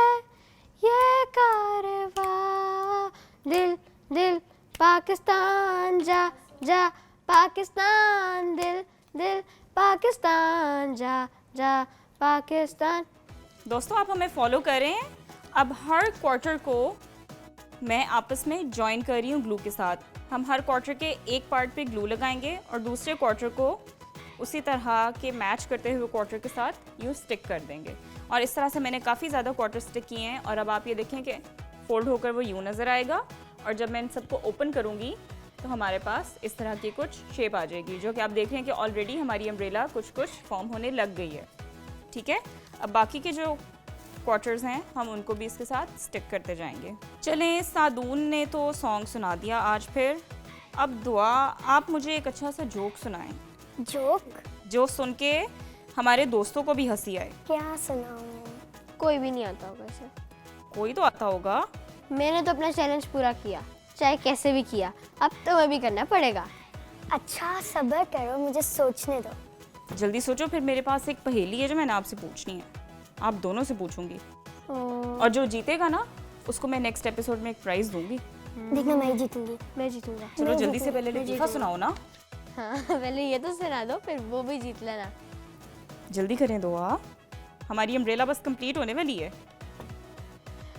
Speaker 2: ये कारवां, दिल दिल पाकिस्तान जा जा, पाकिस्तान दिल दिल पाकिस्तान जा जा, पाकिस्तान।
Speaker 6: दोस्तों आप हमें फॉलो करें। अब हर क्वार्टर को मैं आपस में ज्वाइन कर रही हूँ ग्लू के साथ। हम हर क्वार्टर के एक पार्ट पे ग्लू लगाएंगे और दूसरे क्वार्टर को उसी तरह के मैच करते हुए क्वार्टर के साथ यूँ स्टिक कर देंगे। और इस तरह से मैंने काफ़ी ज़्यादा क्वार्टर स्टिक किए हैं। और अब आप ये देखें कि फोल्ड होकर वो यूँ नज़र आएगा। और जब मैं इन सबको ओपन करूँगी तो हमारे पास इस तरह की कुछ शेप आ जाएगी, जो कि आप देख रहे हैं कि ऑलरेडी हमारी अम्ब्रेला कुछ कुछ फॉर्म होने लग गई है। ठीक है, अब बाकी के जो क्वार्टर्स हैं हम उनको भी इसके साथ स्टिक करते जाएंगे। चलें, सादून ने तो सॉन्ग सुना दिया आज, फिर अब दुआ आप मुझे एक अच्छा सा जोक सुनाएं,
Speaker 1: जोक?
Speaker 6: जो सुन के हमारे दोस्तों को भी हंसी आए।
Speaker 1: क्या सुनाऊं?
Speaker 2: कोई भी नहीं आता होगा इसे।
Speaker 6: कोई तो आता होगा।
Speaker 2: मैंने तो अपना चैलेंज पूरा किया, चाहे कैसे भी किया, अब तो मैं भी करना पड़ेगा।
Speaker 1: अच्छा सब्र करो, मुझे सोचने दो।
Speaker 6: जल्दी सोचो, फिर मेरे पास एक पहेली है जो मैंने आपसे पूछनी है, आप दोनों से पूछूंगी, और जो जीतेगा ना उसको मैं नेक्स्ट एपिसोड में एक प्राइज दूंगी।
Speaker 1: देखना मैं ही जीतूंगी।
Speaker 2: मैं जीतूंगा।
Speaker 6: चलो जल्दी से पहले लतीफ़ा सुनाओ ना।
Speaker 2: हाँ पहले ये तो सुना दो, फिर वो भी जीत लेना।
Speaker 6: जल्दी करें दुआ, हमारी अम्ब्रेला बस कंप्लीट होने वाली है।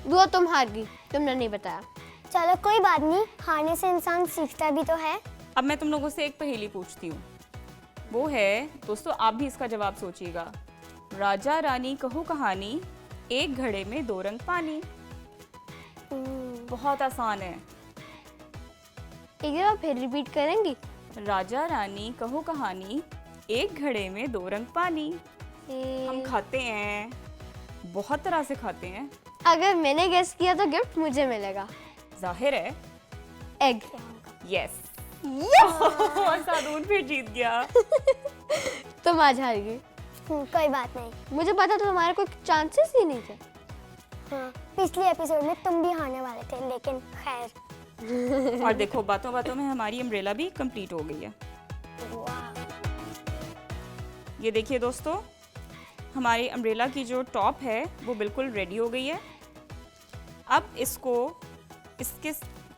Speaker 2: दुआ तुम हार गई, तुमने नहीं बताया।
Speaker 1: चलो कोई बात नहीं, हारने से इंसान सीखता भी तो है।
Speaker 6: अब मैं तुम लोगों से एक पहेली पूछती हूँ, वो है, दोस्तों आप भी इसका जवाब सोचिएगा। राजा रानी कहो कहानी, एक घड़े में 2 रंग पानी। बहुत आसान है।
Speaker 2: एक बार फिर रिपीट करेंगी?
Speaker 6: राजा रानी कहो कहानी, एक घड़े में 2 रंग पानी। हम खाते हैं, बहुत तरह से खाते हैं।
Speaker 2: अगर मैंने गेस किया तो गिफ्ट मुझे मिलेगा।
Speaker 6: जाहिर है
Speaker 2: एग।
Speaker 6: यस। सादून फिर जीत गया।
Speaker 2: तुम आज हार गई।
Speaker 1: कोई बात नहीं।
Speaker 2: मुझे पता था तुम्हारे कोई चांसेस ही नहीं थे।
Speaker 1: हाँ, पिछले एपिसोड में तुम भी हारने वाले थे, लेकिन खैर।
Speaker 6: और देखो बातों बातों में हमारी अम्ब्रेला भी कंप्लीट हो गई है। ये देखिए दोस्तों, हमारी अम्ब्रेला की जो टॉप है वो बिल्कुल रेडी हो गई है। अब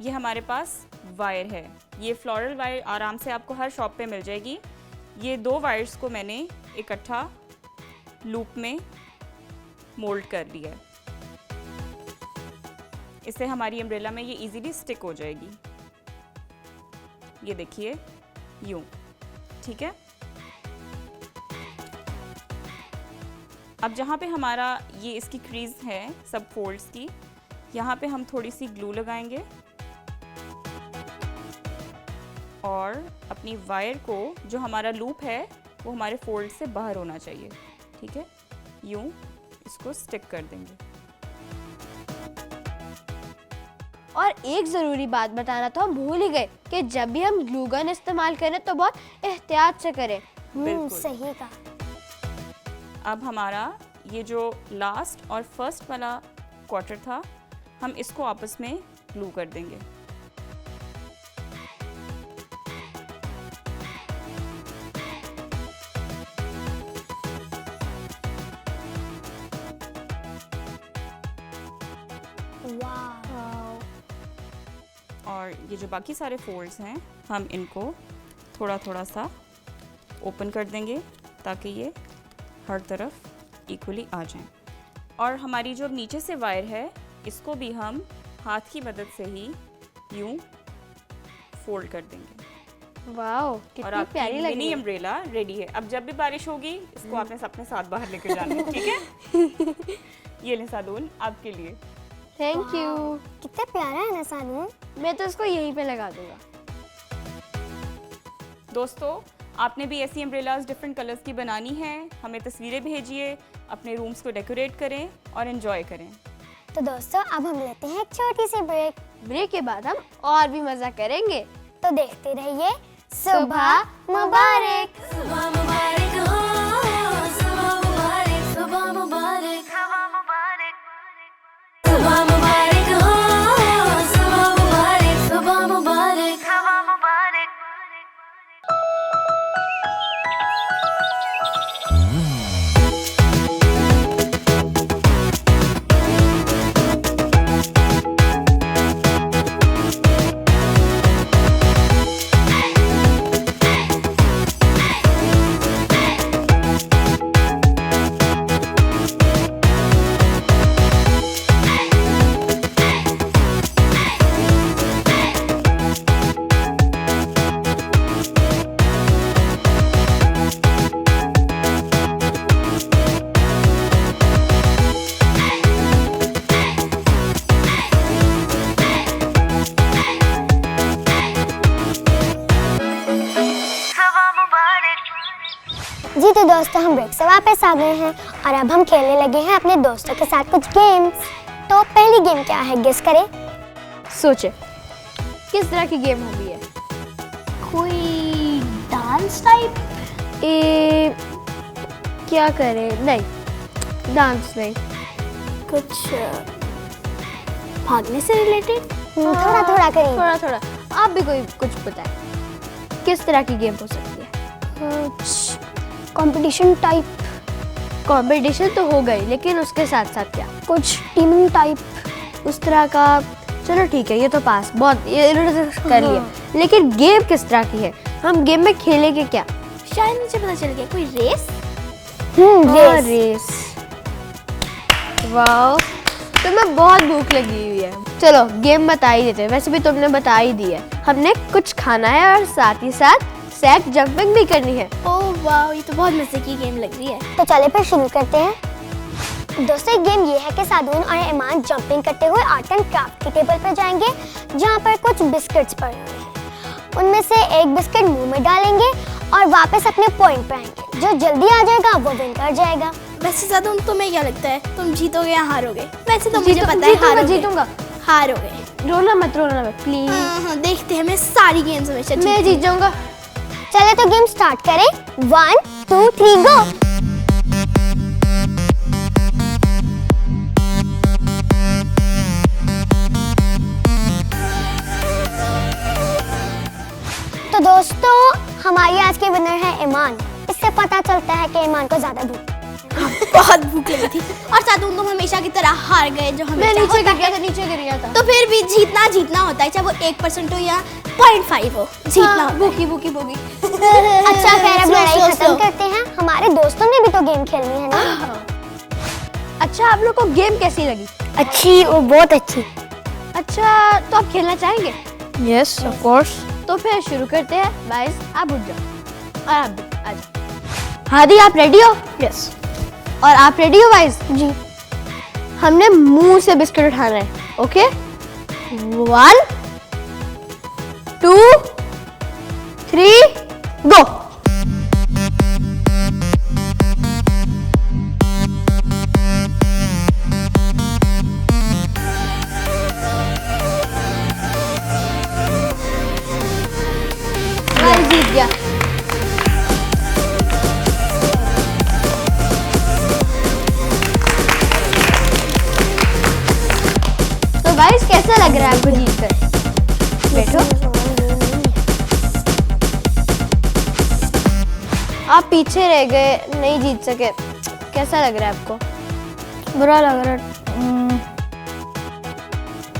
Speaker 6: ये हमारे पास वायर है, ये फ्लोरल वायर आराम से आपको हर शॉप पे मिल जाएगी। ये 2 वायर्स को मैंने इकट्ठा लूप में मोल्ड कर लिया है, इससे हमारी अम्ब्रेला में ये इजीली स्टिक हो जाएगी। ये देखिए यूं, ठीक है। अब जहाँ पे हमारा ये इसकी क्रीज है सब फोल्ड्स की, यहाँ पे हम थोड़ी सी ग्लू लगाएंगे और अपनी वायर को, जो हमारा लूप है वो हमारे फोल्ड से बाहर होना चाहिए, ठीक है, यूं इसको स्टिक कर देंगे।
Speaker 2: और एक ज़रूरी बात बताना तो हम भूल ही गए कि जब भी हम ग्लू गन इस्तेमाल करें तो बहुत एहतियात से करें।
Speaker 6: बिल्कुल
Speaker 1: सही कहा।
Speaker 6: अब हमारा ये जो लास्ट और फर्स्ट वाला क्वार्टर था, हम इसको आपस में ग्लू कर देंगे। और ये जो बाकी सारे फोल्ड्स हैं हम इनको थोड़ा थोड़ा सा ओपन कर देंगे ताकि ये हर तरफ इक्वली आ जाएं। और हमारी जो नीचे से वायर है इसको भी हम हाथ की मदद से ही यूं फोल्ड कर देंगे।
Speaker 2: वाओ,
Speaker 6: और
Speaker 2: कितनी
Speaker 6: आपकी
Speaker 2: प्यारी लग रही
Speaker 6: मिनी
Speaker 2: है।
Speaker 6: अम्ब्रेला रेडी है। अब जब भी बारिश होगी इसको आपने अपने साथ बाहर लेकर जाना है, ठीक है। ये ले सादून आपके लिए।
Speaker 2: Thank you.
Speaker 1: कितना प्यारा है ना सानू।
Speaker 2: मैं तो इसको यहीं पे लगा दूंगा।
Speaker 6: दोस्तों आपने भी ऐसी अम्ब्रेलाज डिफरेंट कलर्स की बनानी है, हमें तस्वीरें भेजिए, अपने रूम्स को डेकोरेट करें और एंजॉय करें।
Speaker 1: तो दोस्तों अब हम लेते हैं एक छोटी सी ब्रेक।
Speaker 2: ब्रेक के बाद हम और भी मजा करेंगे,
Speaker 1: तो देखते रहिए सुबह मुबारक।
Speaker 5: सुबह मुबारक हो, सुबह मुबारक, सुबह मुबारक, सुबह मुबारक हो, सुबह मुबारक, सुबह मुबारक,
Speaker 1: जी तो दोस्तों, हम ब्रेक से वापस आ गए हैं और अब हम खेलने लगे हैं अपने दोस्तों के साथ कुछ गेम्स। तो पहली गेम क्या है, गेस करें।
Speaker 2: सोचे किस तरह की गेम होगी है?
Speaker 4: कोई डांस टाइप?
Speaker 2: क्या करें? नहीं, डांस नहीं।
Speaker 4: कुछ भागने से रिलेटेड?
Speaker 1: थोड़ा थोड़ा करिए।
Speaker 2: थोड़ा थोड़ा आप भी कोई कुछ बताएं, किस तरह की गेम हो सकती है?
Speaker 3: कंपटीशन टाइप,
Speaker 2: कंपटीशन तो हो गई, लेकिन उसके साथ साथ क्या?
Speaker 3: कुछ टीमिंग टाइप।
Speaker 2: उस तरह का? चलो ठीक है, ये तो पास, बहुत ये इन्होंने तो कर लिया। लेकिन गेम किस तरह की है? हम गेम में खेलेंगे क्या?
Speaker 4: शायद मुझे पता चल गया, कोई रेस?
Speaker 2: रेस। वाओ, तुम्हें बहुत भूख लगी हुई है। चलो गेम बता ही देते हैं, वैसे भी तुमने बता ही दी है। हमने कुछ खाना है और साथ ही साथ सैक जंपिंग भी करनी है।
Speaker 4: ओह वाह, ये तो बहुत मजे की गेम लग रही है।
Speaker 1: तो चले फिर शुरू करते हैं। दोस्तों, एक गेम ये है कि सादून और ईमान जंपिंग करते हुए आर्ट एंड क्राफ्ट की टेबल पर जाएंगे, जहाँ पर कुछ बिस्किट्स पड़े हुए हैं। उनमें से एक बिस्किट मुंह में डालेंगे और वापस अपने पॉइंट पर आएंगे। जो जल्दी आ जाएगा वो विन कर जाएगा।
Speaker 4: वैसे ज़्यादा तुम्हें क्या लगता है, तुम जीतोगे या हारोगे? वैसे तो मुझे पता है हारोगे।
Speaker 2: जीतूंगा।
Speaker 4: हारोगे।
Speaker 2: रोना मत प्लीज।
Speaker 4: हाँ, देखते हैं, मैं सारी गेम्स हमेशा
Speaker 2: मैं जीत जाऊंगा।
Speaker 1: चले तो गेम स्टार्ट करें। 1 2 3 गो। तो दोस्तों, हमारी आज के विनर है ईमान। इससे पता चलता है कि ईमान को ज्यादा भूख।
Speaker 4: बहुत भूख लगी थी और सादून तुम हमेशा की तरह हार गए, जो
Speaker 2: मैं
Speaker 4: हमेशा
Speaker 2: नीचे
Speaker 4: होता
Speaker 2: गिर गया
Speaker 4: है।
Speaker 2: था, नीचे गिर गया था।
Speaker 4: तो फिर भी जीतना होता है, चाहे वो 1% हो या 0.5 हो, जीतना होता है।
Speaker 2: भूखी।
Speaker 1: अच्छा, खैर अब लड़ाई खत्म करते हैं। हमारे दोस्तों ने भी तो गेम खेलनी है ना।
Speaker 2: अच्छा, आप लोग को गेम कैसी लगी?
Speaker 1: अच्छी, वो बहुत अच्छी।
Speaker 2: अच्छा, तो आप खेलना चाहेंगे?
Speaker 3: Yes of course.
Speaker 2: तो फिर शुरू करते हैं। गाइस, आप उठ जाओ और आप भी आ जाओ। हादी, आप रेडी हो?
Speaker 3: यस
Speaker 2: और आप रेडी हो गाइस?
Speaker 3: जी।
Speaker 2: हमने मुंह से बिस्किट उठाना है। ओके, 1 2 3 गो। जीत गया। तो गाइस, कैसा लग रहा है आपको जीतकर? बैठो। आप पीछे रह गए, नहीं जीत सके, कैसा लग रहा है आपको?
Speaker 3: बुरा लग रहा है।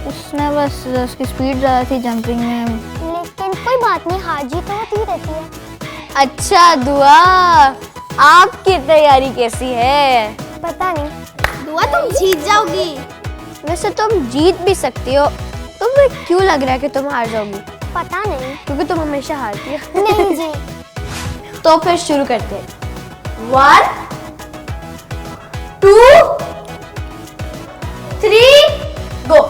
Speaker 3: उसने बस उसकी स्पीड ज़्यादा थी जंपिंग में।
Speaker 1: लेकिन कोई बात नहीं, हार जीत तो होती रहती है।
Speaker 2: अच्छा दुआ, आपकी तैयारी कैसी है?
Speaker 1: पता नहीं।
Speaker 4: दुआ, तुम जीत जाओगी।
Speaker 2: वैसे तुम जीत भी सकती हो। तुम्हें क्यों लग रहा है कि तुम हार जाओगी?
Speaker 1: पता नहीं।
Speaker 2: क्योंकि तुम हमेशा हारती हो।
Speaker 1: नहीं जी।
Speaker 2: तो फिर शुरू करते हैं। 1 2 3 गो।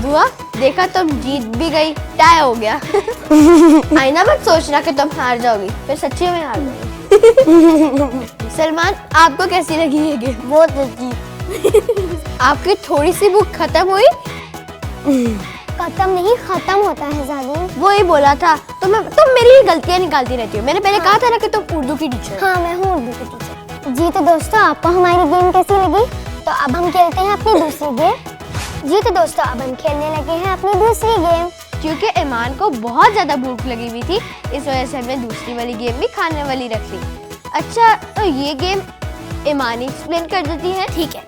Speaker 2: दुआ, देखा, तुम जीत भी गई, टाई हो गया। आईना मत सोचना कि तुम हार जाओगी, फिर सच्ची में हार जाओगी। सलमान, आपको कैसी लगी ये गेम?
Speaker 1: बहुत अच्छी।
Speaker 2: आपकी थोड़ी सी भूख खत्म हुई?
Speaker 1: खत्म नहीं, खत्म होता है जादू।
Speaker 2: वो ही बोला था। तुम मेरी गलतियां निकालती रहती हो। मैंने पहले कहा था ना कि तुम उर्दू की टीचर हो।
Speaker 1: हाँ, मैं हूँ उर्दू की टीचर। जी तो दोस्तों, आपको हमारी गेम कैसी लगी? तो अब हम खेलते हैं अपनी दूसरी गेम। जी तो दोस्तों, अब हम खेलने लगे हैं अपनी दूसरी गेम।
Speaker 2: क्योंकि ईमान को बहुत ज़्यादा भूख लगी हुई थी, इस वजह से हमने दूसरी वाली गेम भी खाने वाली रख ली। अच्छा, तो ये गेम ईमान ही एक्सप्लेन कर देती है।
Speaker 4: ठीक है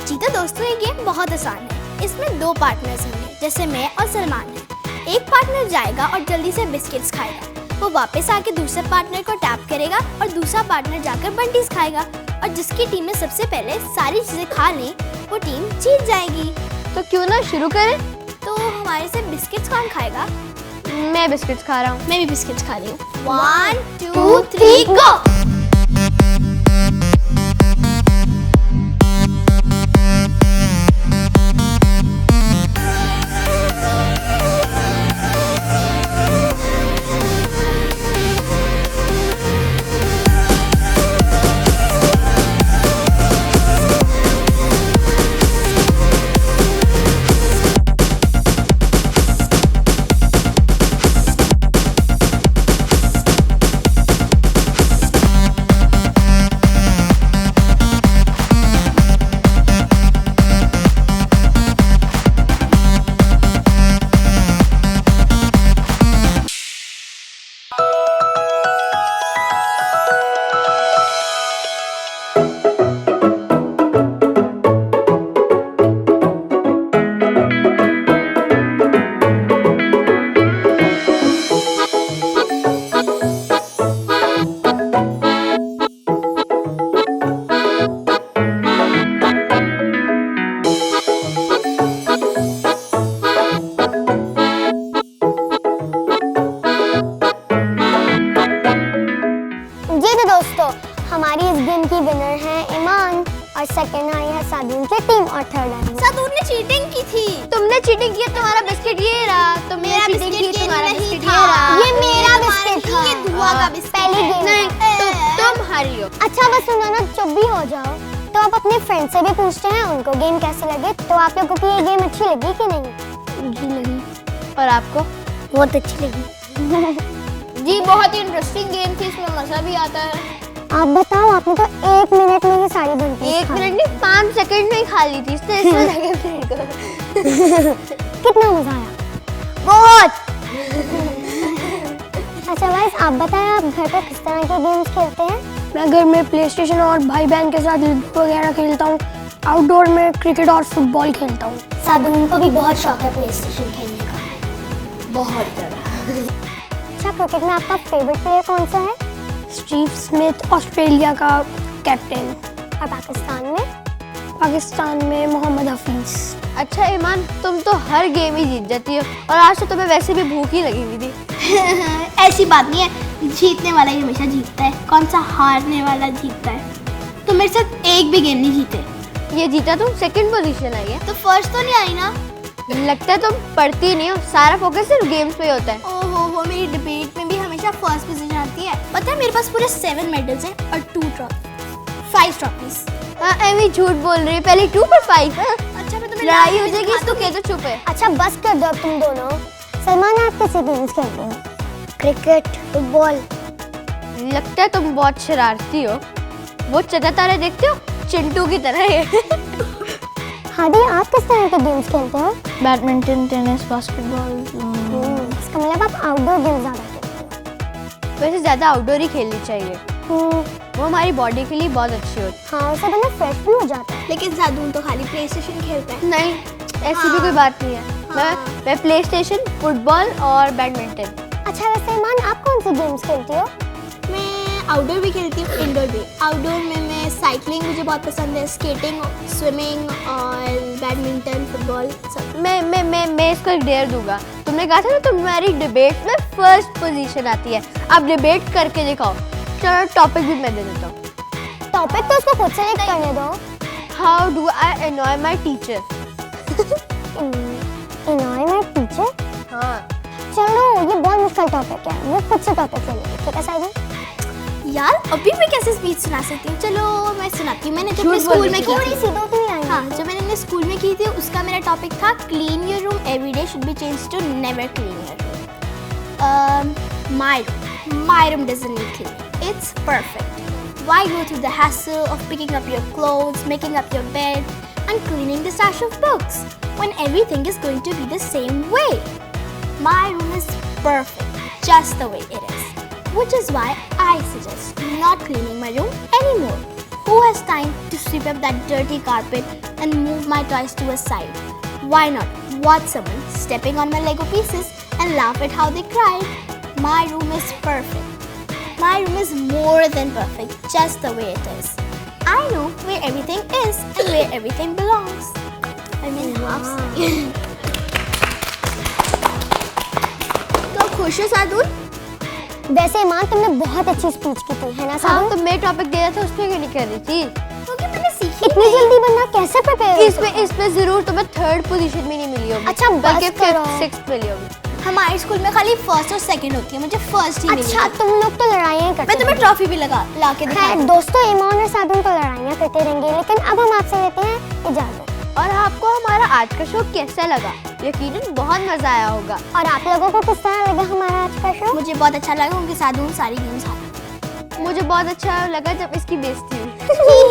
Speaker 4: जी। तो दोस्तों, ये गेम बहुत आसान है। इसमें 2 पार्टनर्स होंगे, जैसे मैं और सलमान है। एक पार्टनर जाएगा और जल्दी से बिस्किट्स खाएगा। वो वापस आके दूसरे पार्टनर को टैप करेगा और दूसरा पार्टनर जाकर बंटीज खाएगा। और जिसकी टीम में सबसे पहले सारी चीजें खा लें वो टीम जीत जाएगी।
Speaker 2: तो क्यों ना शुरू करें?
Speaker 4: तो हमारे से बिस्किट्स कौन खाएगा?
Speaker 2: मैं बिस्किट्स खा रहा हूँ।
Speaker 4: मैं भी बिस्किट्स खा रही हूँ। 1 2 3 गो।
Speaker 1: हमारी इस गेम की विनर है ईमान और सेकंड आई है सादून की टीम और थर्ड आई
Speaker 4: सादून ने चीटिंग की थी।
Speaker 2: तुमने चीटिंग की, तुम्हारा बिस्किट ये रहा। तुमने
Speaker 4: मेरा
Speaker 2: चीटिंग
Speaker 4: बिस्किट
Speaker 2: की,
Speaker 4: ये
Speaker 2: तुम्हारा
Speaker 4: नहीं
Speaker 2: बिस्किट
Speaker 4: था।
Speaker 2: ये रहा।
Speaker 1: ये मेरा बिस्किट था।
Speaker 4: ये धुआ का बिस्किट
Speaker 1: पहली
Speaker 4: है।
Speaker 1: गेम
Speaker 2: नहीं, तुम हारी हो।
Speaker 1: अच्छा बस सुनो ना, चुप भी हो जाओ। तो आप अपने फ्रेंड से भी पूछते हैं उनको गेम कैसे लगे, तो आप लोगों को ये गेम अच्छी लगी कि नहीं?
Speaker 3: जी लगी,
Speaker 2: और आपको?
Speaker 1: बहुत अच्छी लगी।
Speaker 4: जी बहुत ही इंटरेस्टिंग गेम थी, इसमें मजा भी आता है।
Speaker 1: आप बताओ, आपने तो 1 मिनट में ये सारी बनती
Speaker 2: 1 मिनट नहीं 5 सेकंड में ही खा ली थी इसने। इसमें लगे फ्रेंड को।
Speaker 1: कितना मजा आया?
Speaker 2: बहुत।
Speaker 1: अच्छा गाइस, आप बताएं आप घर पर किस तरह के गेम्स खेलते हैं?
Speaker 3: मैं घर में प्ले स्टेशन और भाई बहन के साथ लूडो वगैरह खेलता हूँ। आउटडोर में क्रिकेट और फुटबॉल खेलता हूँ।
Speaker 1: सादून को भी बहुत शौक है प्ले स्टेशन खेलने का।
Speaker 2: बहुत ज़्यादा।
Speaker 1: अच्छा, क्रिकेट में आपका फेवरेट प्लेयर कौन सा है?
Speaker 3: स्टीव स्मिथ ऑस्ट्रेलिया का कैप्टन।
Speaker 1: और
Speaker 3: पाकिस्तान में मोहम्मद हफीज।
Speaker 2: अच्छा ईमान, तुम तो हर गेम ही जीत जाती हो और आज तो तुम्हें वैसे भी भूख ही लगी हुई थी।
Speaker 4: ऐसी बात नहीं है, जीतने वाला ही हमेशा जीतता है, कौन सा हारने वाला जीतता है। तो मेरे साथ एक भी गेम नहीं जीते।
Speaker 2: ये जीता तुम सेकंड पोजीशन आई है।
Speaker 4: तो फर्स्ट तो नहीं आई ना।
Speaker 2: लगता है तुम पढ़ती नहीं हो, सारा फोकस सिर्फ गेम्स पे ही होता है।
Speaker 4: ओहो, मेरी डिबेट में भी हमेशा फर्स्ट पोजीशन आती है। पता है मेरे पास पूरे 7 मेडल्स हैं और 5 ट्रॉफीज।
Speaker 2: एमी झूठ बोल रही है, पहले 2 पर 5।
Speaker 4: अच्छा मैं तुम्हें
Speaker 2: लड़ाई हो जाएगी इसको कह दो चुप है।
Speaker 1: अच्छा बस कर दो अब तुम दोनों। सलमान, आप कैसे गेम्स खेलते हो? Cricket, football.
Speaker 2: लगता है तुम बहुत शरारती हो। वो चदा तारे देखते हो, चिंटू की तरह है।
Speaker 1: हादी, आप किस तरह के गेम्स खेलते हो?
Speaker 3: Badminton, tennis, basketball.
Speaker 1: इसका मतलब आप आउटडोर गेम ज़्यादा खेलते हो।
Speaker 2: वैसे ज़्यादा आउटडोर ही खेलनी चाहिए,
Speaker 1: हम्म,
Speaker 2: वो हमारी बॉडी के लिए बहुत अच्छी होती
Speaker 1: हाँ, उससे बंदा फ्रेश भी हो जाता है।
Speaker 4: लेकिन सादून तो खाली प्ले स्टेशन खेलता है।
Speaker 2: है। नहीं, ऐसी भी कोई बात नहीं है। मैं प्ले स्टेशन, फुटबॉल और बैडमिंटन।
Speaker 1: अच्छा वैसे ईमान, आप कौन सी गेम्स खेलती हो?
Speaker 4: मैं आउटडोर भी खेलती हूँ, इंडोर भी। आउटडोर में मैं साइकिलिंग मुझे बहुत पसंद है, स्केटिंग, स्विमिंग और बैडमिंटन, फुटबॉल सब।
Speaker 2: मैं इसको एक डेयर दूंगा। तुमने कहा था ना तुम्हारी डिबेट में फर्स्ट पोजीशन आती है, अब डिबेट करके दिखाओ। चलो टॉपिक भी मैं दे देता हूँ।
Speaker 1: टॉपिक तो उसको खुद सेलेक्ट करने दो।
Speaker 2: How do I annoy my teacher.
Speaker 1: Annoy my teacher?
Speaker 2: हाँ,
Speaker 1: चलो, ये बहुत मुश्किल टॉपिक है, वो खुद से टॉपिक ले लेंगे, ठीक है साइड?
Speaker 4: यार अभी मैं कैसे स्पीच सुना सकती हूँ? चलो मैं सुनाती हूँ। मैंने जब अपने
Speaker 2: झूठ
Speaker 4: स्कूल
Speaker 2: बोल
Speaker 4: में
Speaker 2: रही
Speaker 4: की
Speaker 2: थी।
Speaker 4: थी,
Speaker 1: थोड़ी सी दो तो नहीं आई।
Speaker 4: हाँ, जब मैंने अपने स्कूल में की थी उसका मेरा टॉपिक था clean your room every day should be change to never clean your room. My room doesn't need cleaning, it's perfect. Why go through the hassle of picking up your clothes, making up your bed and cleaning the stash of books when everything is going to be the same way? My room is perfect just the way it is, which is why I suggest not cleaning my room anymore. Who has time to sweep up that dirty carpet and move my toys to a side? Why not watch someone stepping on my Lego pieces and laugh at how they cried? My room is perfect. My room is more than perfect, just the way it is. I know where everything is and where everything belongs. I mean, तो खुश हो सादुल?
Speaker 1: वैसे ईमान तुमने बहुत अच्छी speech की थी, है ना
Speaker 2: हाँ
Speaker 1: सादुल?
Speaker 2: तो मैं टॉपिक दे रहा था, उस पर क्यों नहीं कर रही थी?
Speaker 4: क्योंकि मैंने सीखी
Speaker 1: इतनी जल्दी बनना कैसे प्रिपेयर
Speaker 2: इसमें जरूर तुम्हें थर्ड पोजीशन में नहीं मिली होगी।
Speaker 1: अच्छा, बस
Speaker 2: बल्कि
Speaker 1: करो।
Speaker 2: 5th 6th मिली होगी।
Speaker 4: हमारे स्कूल में खाली फर्स्ट और सेकंड होती है, मुझे फर्स्ट ही मिली।
Speaker 1: अच्छा, तुम लोग तो लड़ाइयाँ करते
Speaker 4: मैं तुम्हें ट्रॉफी भी ला के दिखा
Speaker 1: खैर दोस्तों, ईमान और सादुल तो लड़ाइयाँ करते रहेंगे, लेकिन अब हम आपसे लेते हैं इजाजत।
Speaker 2: और आपको हमारा आज का शो कैसा लगा? यकीनन बहुत मजा आया होगा।
Speaker 1: और आप लोगों को किस तरह लगा हमारा आज का शो?
Speaker 4: मुझे बहुत अच्छा लगा उनके साथ सारी गेम्स हारी।
Speaker 2: मुझे बहुत अच्छा लगा जब इसकी बेइज्जती हुई।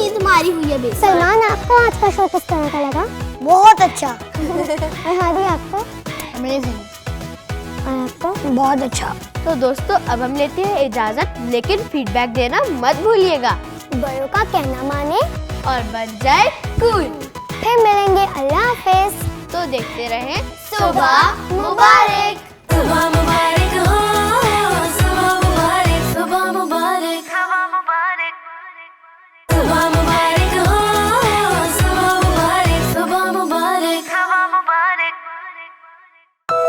Speaker 4: ही तुम्हारी हुई है बेस।
Speaker 1: सलमान, आपको आज का शो किस तरह का लगा?
Speaker 3: बहुत अच्छा,
Speaker 1: और हादी, आपको?
Speaker 3: अमेजिंग,
Speaker 1: और आपको?
Speaker 3: बहुत अच्छा।
Speaker 2: तो दोस्तों अब हम लेते हैं इजाजत, लेकिन फीडबैक देना मत भूलिएगा
Speaker 1: बड़ों का कहना माने
Speaker 2: और बन जाए कूल।
Speaker 1: फिर मिलेंगे, अल्लाह हाफिज।
Speaker 2: तो देखते रहें सुबह मुबारक।
Speaker 5: सुबह मुबारक हो, सुबह मुबारक, सुबह मुबारक, सुबह मुबारक हो, सुबह मुबारक, सुबह मुबारक,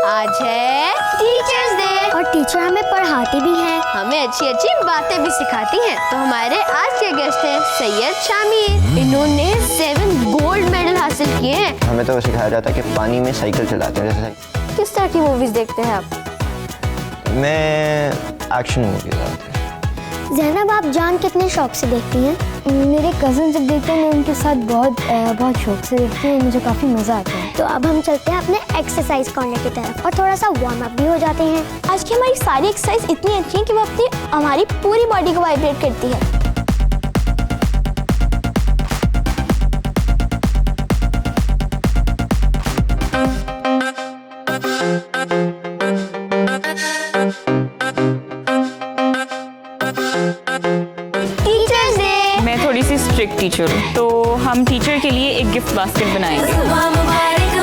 Speaker 2: आज है टीचर्स डे
Speaker 1: और टीचर हमें पढ़ाती भी हैं।
Speaker 2: हमें अच्छी अच्छी बातें भी सिखाती हैं। तो हमारे आज के गेस्ट हैं सैयद शामिर। इन्होंने 7 गोल्ड मेडल हासिल किए हैं।
Speaker 7: हमें तो सिखाया जाता है कि पानी में साइकिल चलाते हैं। जैसे
Speaker 2: किस तरह की मूवीज देखते हैं आप?
Speaker 7: मैं एक्शन मूवी देखता
Speaker 1: ज़ैनब, आप जान कितने शौक से देखती हैं?
Speaker 3: मेरे कज़न जब देखते हैं मैं उनके साथ बहुत शौक से देखती हूँ, मुझे काफ़ी मज़ा आता है।
Speaker 1: तो अब हम चलते हैं अपने एक्सरसाइज कॉर्नर की तरफ और थोड़ा सा वार्म अप भी हो जाते हैं।
Speaker 4: आज की हमारी सारी एक्सरसाइज इतनी अच्छी है कि वो हमारी पूरी बॉडी को वाइब्रेट करती है।
Speaker 2: Teachers day.
Speaker 6: मैं थोड़ी सी स्ट्रिक्ट टीचर हूँ, तो हम टीचर के लिए एक गिफ्ट बास्केट बनाएंगे।
Speaker 5: सुबह मुबारक